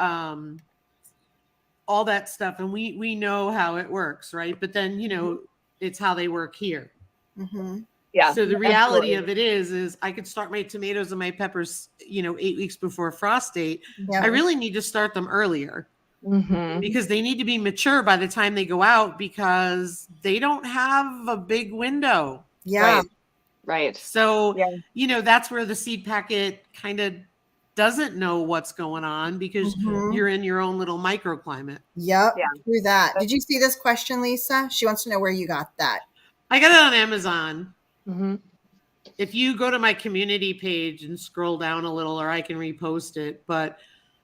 all that stuff, and we know how it works, right? But then, it's how they work here. Yeah. So the reality of it is I could start my tomatoes and my peppers, 8 weeks before frost date. I really need to start them earlier because they need to be mature by the time they go out, because they don't have a big window. Yeah. Right. So, that's where the seed packet kind of doesn't know what's going on, because you're in your own little microclimate. Yep. Through that. Did you see this question, Lisa? She wants to know where you got that. I got it on Amazon. if you go to my community page and scroll down a little, or I can repost it. But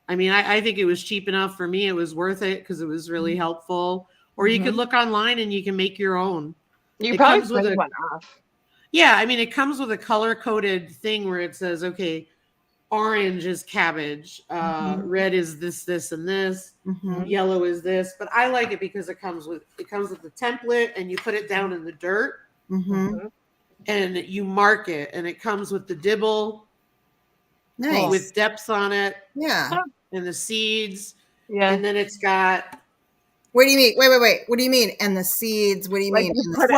I mean, I think it was cheap enough for me. It was worth it because it was really helpful. Or you could look online and you can make your own. You probably print one off. Yeah, I mean, it comes with a color-coded thing where it says, okay, orange is cabbage, red is this, and this, yellow is this. But I like it because it comes with the template, and you put it down in the dirt, and you mark it, and it comes with the dibble, with depths on it, and the seeds, and then it's got. What do you mean? Wait. What do you mean? And the seeds? What do you mean? Put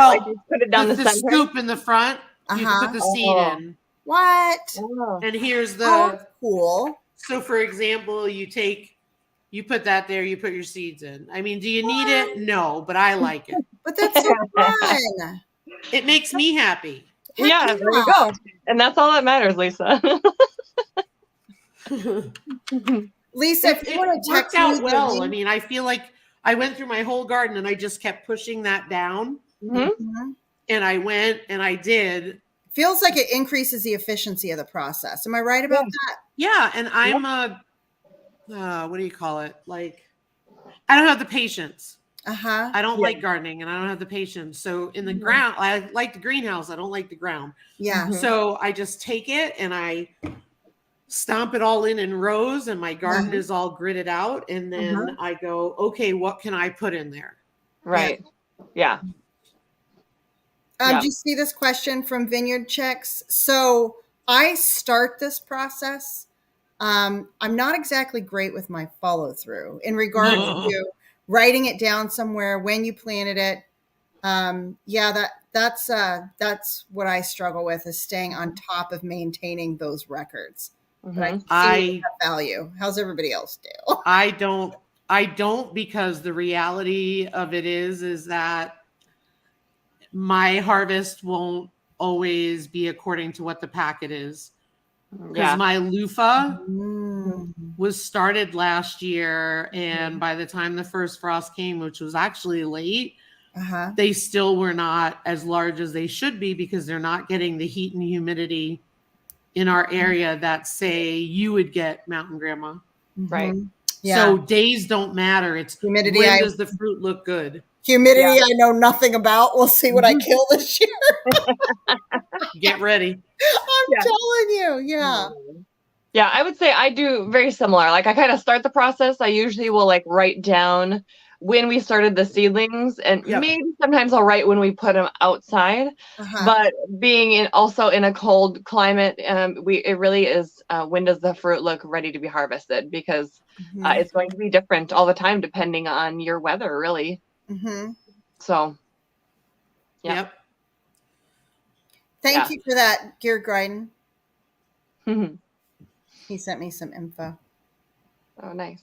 it down the scoop in the front. You can put the seed in. What? Oh. And here's the cool. So, for example, you put that there. You put your seeds in. I mean, do you need it? No, but I like it. But that's so fun. It makes me happy. Yeah, there you go. And that's all that matters, Lisa. Lisa, if you want to worked out well. I mean, I feel like I went through my whole garden and I just kept pushing that down. And I went and I did. Feels like it increases the efficiency of the process. Am I right about that? Yeah. And I'm what do you call it? Like, I don't have the patience. I don't like gardening and I don't have the patience. So in the ground, I like the greenhouse. I don't like the ground. Yeah. So I just take it and I stomp it all in rows, and my garden is all gridded out. And then I go, okay, what can I put in there? Right. Yeah. Do you see this question from Vineyard Checks? So I start this process. I'm not exactly great with my follow through in regards to writing it down somewhere when you planted it. That's what I struggle with, is staying on top of maintaining those records. I value. How's everybody else do? I don't, because the reality of it is that my harvest won't always be according to what the packet is. Because my loofah was started last year, and by the time the first frost came, which was actually late, they still were not as large as they should be, because they're not getting the heat and humidity in our area that, say, you would get, Mountain Grandma. Right. Yeah. So days don't matter. It's humidity. When does the fruit look good? Humidity, I know nothing about. We'll see what I kill this year. Get ready. I'm telling you. Yeah. Yeah, I would say I do very similar. Like, I kind of start the process. I usually will write down when we started the seedlings, and maybe sometimes I'll write when we put them outside. But being also in a cold climate, it really is, when does the fruit look ready to be harvested? Because it's going to be different all the time depending on your weather, really. So, Thank you for that, Gear Gryden. He sent me some info. Oh, nice.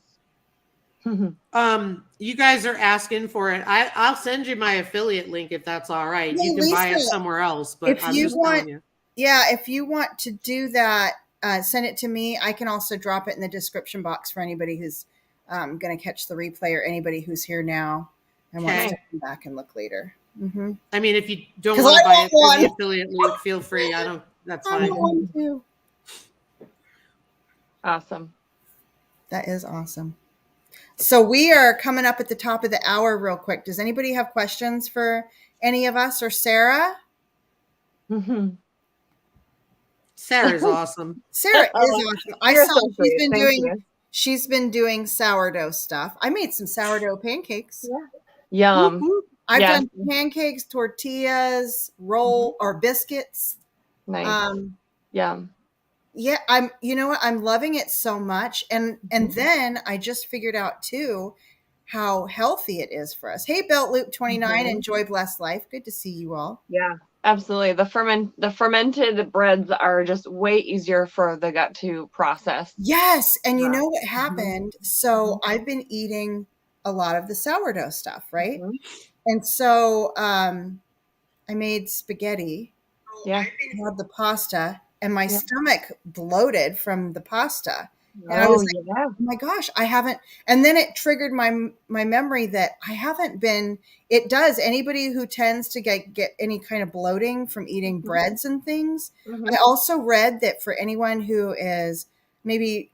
You guys are asking for it. I'll send you my affiliate link if that's all right. Yeah, you can buy it somewhere else, but I'm just telling you. Yeah, if you want to do that, send it to me. I can also drop it in the description box for anybody who's going to catch the replay, or anybody who's here now and wants to come back and look later. I mean, if you don't want to buy it through the affiliate link, feel free. That's fine. I want to. Awesome. That is awesome. So we are coming up at the top of the hour real quick. Does anybody have questions for any of us or Sarah? Sarah's awesome. Sarah is awesome. I saw she's been doing sourdough stuff. I made some sourdough pancakes. Yum. I've done pancakes, tortillas, roll or biscuits. Nice. Yum. Yeah, I'm loving it so much. And then I just figured out too how healthy it is for us. Hey, Belt Loop 29, enjoy Blessed Life. Good to see you all. Yeah, absolutely. The fermented breads are just way easier for the gut to process. Yes. And you know what happened? So I've been eating a lot of the sourdough stuff, right? And so I made spaghetti. I had the pasta. And my stomach bloated from the pasta. And I was Oh, like, yeah. oh my gosh, I haven't. And then it triggered my memory that I haven't been. It does. Anybody who tends to get any kind of bloating from eating breads and things. I also read that for anyone who is maybe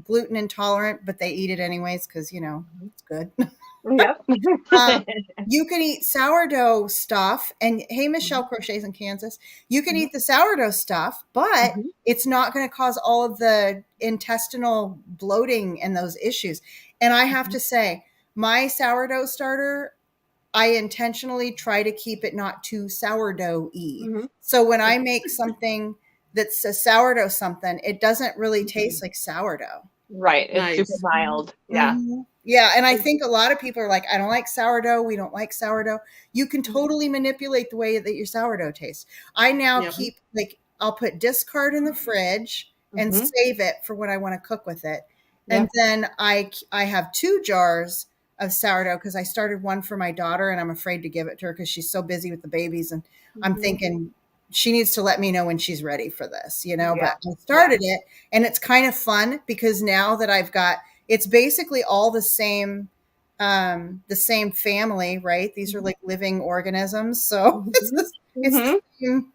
gluten intolerant, but they eat it anyways because it's good. Yep. You can eat sourdough stuff. And hey, Michelle crochets in Kansas. You can eat the sourdough stuff, but it's not going to cause all of the intestinal bloating and those issues. And I have to say, my sourdough starter, I intentionally try to keep it not too sourdough-y. So when I make something that's a sourdough something, it doesn't really taste like sourdough. Right. It's Nice. super mild. Yeah. Yeah. And I think a lot of people are like, I don't like sourdough. We don't like sourdough. You can totally manipulate the way that your sourdough tastes. I now keep I'll put discard in the fridge and save it for when I want to cook with it. And then I have 2 jars of sourdough because I started one for my daughter and I'm afraid to give it to her because she's so busy with the babies. And I'm thinking she needs to let me know when she's ready for this, but I started it and it's kind of fun because now that I've got, it's basically all the same family, right? These are like living organisms. So it's the same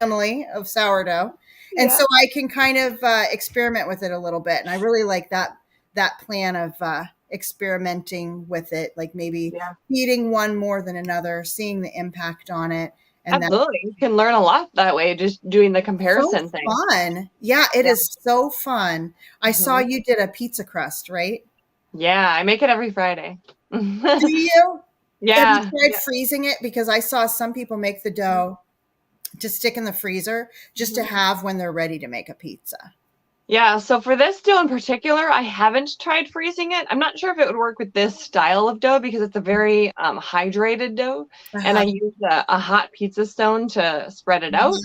family of sourdough. And so I can kind of experiment with it a little bit. And I really like that plan of experimenting with it, like maybe eating one more than another, seeing the impact on it. And absolutely. You can learn a lot that way, just doing the comparison thing. Fun. Yeah, it is so fun. I saw you did a pizza crust, right? Yeah, I make it every Friday. Do you? Yeah. Have you tried freezing it? Because I saw some people make the dough to stick in the freezer just to have when they're ready to make a pizza. Yeah, so for this dough in particular, I haven't tried freezing it. I'm not sure if it would work with this style of dough because it's a very hydrated dough. And I use a hot pizza stone to spread it out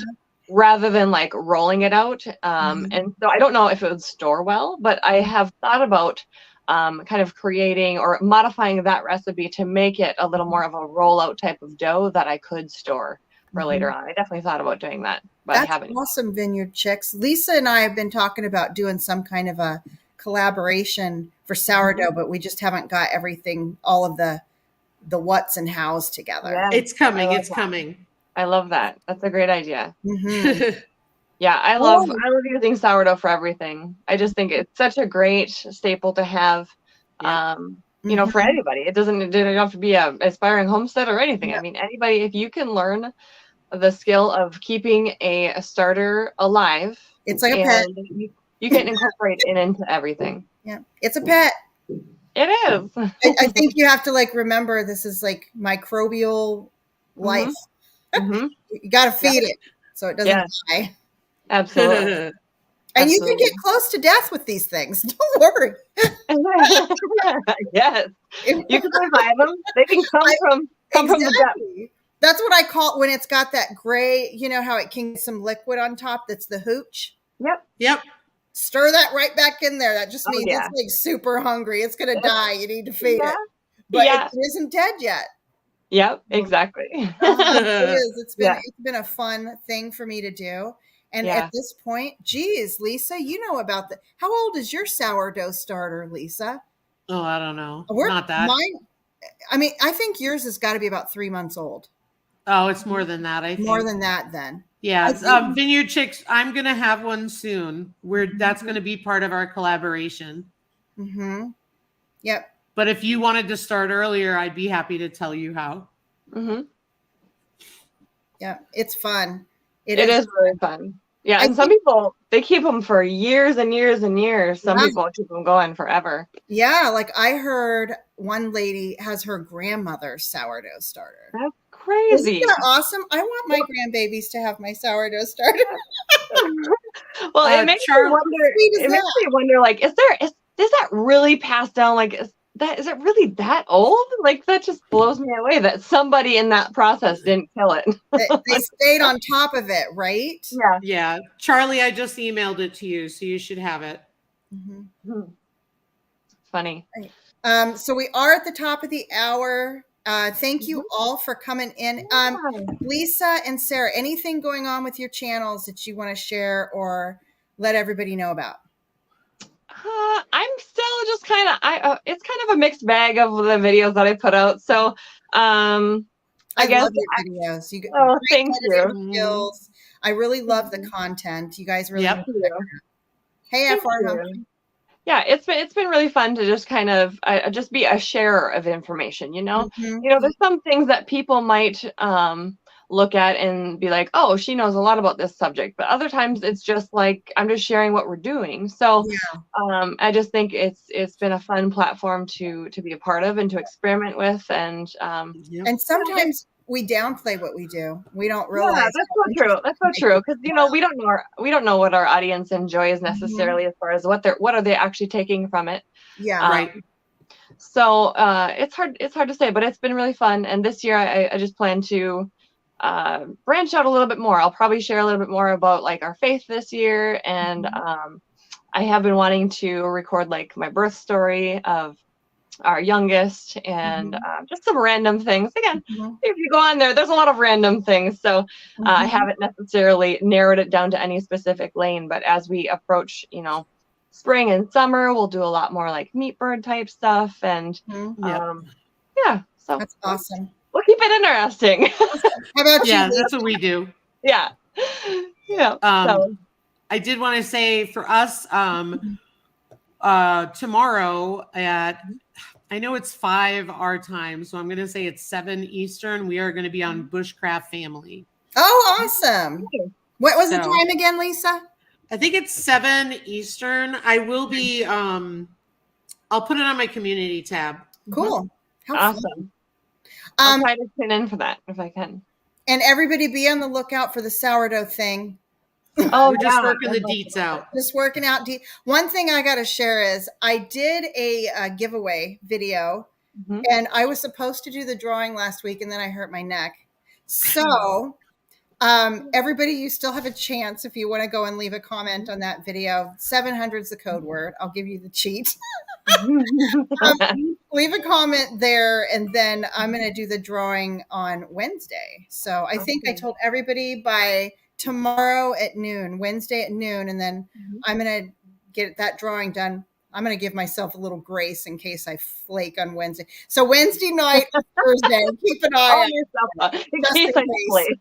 rather than like rolling it out. And so I don't know if it would store well, but I have thought about kind of creating or modifying that recipe to make it a little more of a rollout type of dough that I could store for later on. I definitely thought about doing that, but I haven't. Awesome, Vineyard Chicks. Lisa and I have been talking about doing some kind of a collaboration for sourdough, but we just haven't got everything, all of the what's and how's together. Yeah, it's coming. It's coming. I love that. That's a great idea. Yeah, I love using sourdough for everything. I just think it's such a great staple to have. For anybody. It doesn't have to be a aspiring homestead or anything. I mean, anybody, if you can learn the skill of keeping a starter alive, it's like a pet. You can incorporate it into everything. Yeah, it's a pet. It is. I think you have to remember this is like microbial life. You got to feed it so it doesn't die. Absolutely. And you can get close to death with these things. Don't worry. Yes. You can survive them. They can come from the depth. That's what I call it when it's got that gray, how it can get some liquid on top. That's the hooch. Yep. Stir that right back in there. That just means it's super hungry. It's going to die. You need to feed it. But it isn't dead yet. Yep, exactly. It is. It's been a fun thing for me to do. And at this point, geez, Lisa, you know about how old is your sourdough starter, Lisa? Oh, I don't know. Not that. Mine, I think yours has got to be about 3 months old. Oh, it's more than that, I think. More than that, then. Yeah. Vineyard Chicks, I'm going to have one soon where that's going to be part of our collaboration. Yep. But if you wanted to start earlier, I'd be happy to tell you how. Yeah, it's fun. It is really fun. Yeah, and some people, they keep them for years and years and years. Some people keep them going forever. Yeah, like I heard one lady has her grandmother's sourdough starter. That's crazy. Isn't that awesome? I want my grandbabies to have my sourdough starter. Well, it makes me wonder, like, is that really passed down? Like, is it really that old? Like, that just blows me away that somebody in that process didn't kill it. They stayed on top of it, right? Yeah. Charlie, I just emailed it to you, so you should have it. Funny. So we are at the top of the hour. Thank you all for coming in. Lisa and Sarah, anything going on with your channels that you want to share or let everybody know about? I'm still just kind of it's kind of a mixed bag of the videos that I put out. So I guess love your videos. You get oh, great thank you. editing skills. I really love the content. You guys really Yep. need to check it out. Hey, Thank FR you. Humphrey. Yeah, it's been really fun to just kind of just be a sharer of information. Mhm. There's some things that people might look at and be like, oh, she knows a lot about this subject, but other times it's just like I'm just sharing what we're doing. So Yeah. I just think it's been a fun platform to be a part of and to experiment with, and Yep. And sometimes we downplay what we do. We don't yeah, realize. that's so true. That's so true. Because we don't know what our audience enjoys Mhm. necessarily as far as what are they actually taking from it. Yeah. Right. So it's hard to say, but it's been really fun. And this year I just plan to branch out a little bit more. I'll probably share a little bit more about like our faith this year, and I have been wanting to record like my birth story of our youngest, and just some random things. Again, if you go on there's a lot of random things. So I haven't necessarily narrowed it down to any specific lane, but as we approach, spring and summer, we'll do a lot more like meat bird type stuff. And yeah, so That's awesome. we'll keep it interesting. How about you? Yeah, that's what we do. Yeah. So. I did want to say for us, tomorrow at, I know it's 5 our time, so I'm going to say it's 7 Eastern. We are going to be on Bushcraft Family. Oh, awesome. What was the time again, Lisa? I think it's 7 Eastern. I will be, I'll put it on my community tab. Cool. How awesome. Fun. I'll try to tune in for that if I can. And everybody be on the lookout for the sourdough thing. Oh, we're just working the deets out. Just working out. One thing I got to share is I did a giveaway video, and I was supposed to do the drawing last week, and then I hurt my neck. So everybody, you still have a chance if you want to go and leave a comment on that video. 700 is the code word. I'll give you the cheat. Leave a comment there, and then I'm going to do the drawing on Wednesday. So I think I told everybody by tomorrow at noon, Wednesday at noon, and then I'm going to get that drawing done. I'm going to give myself a little grace in case I flake on Wednesday. So Wednesday night, Thursday, keep an eye on yourself in case I flake.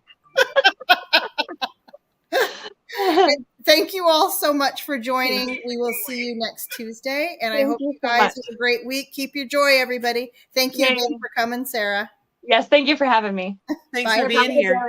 Thank you all so much for joining. We will see you next Tuesday. And I hope you guys have a great week. Keep your joy, everybody. Thank you again for coming, Sarah. Yes, thank you for having me. Thanks for being here.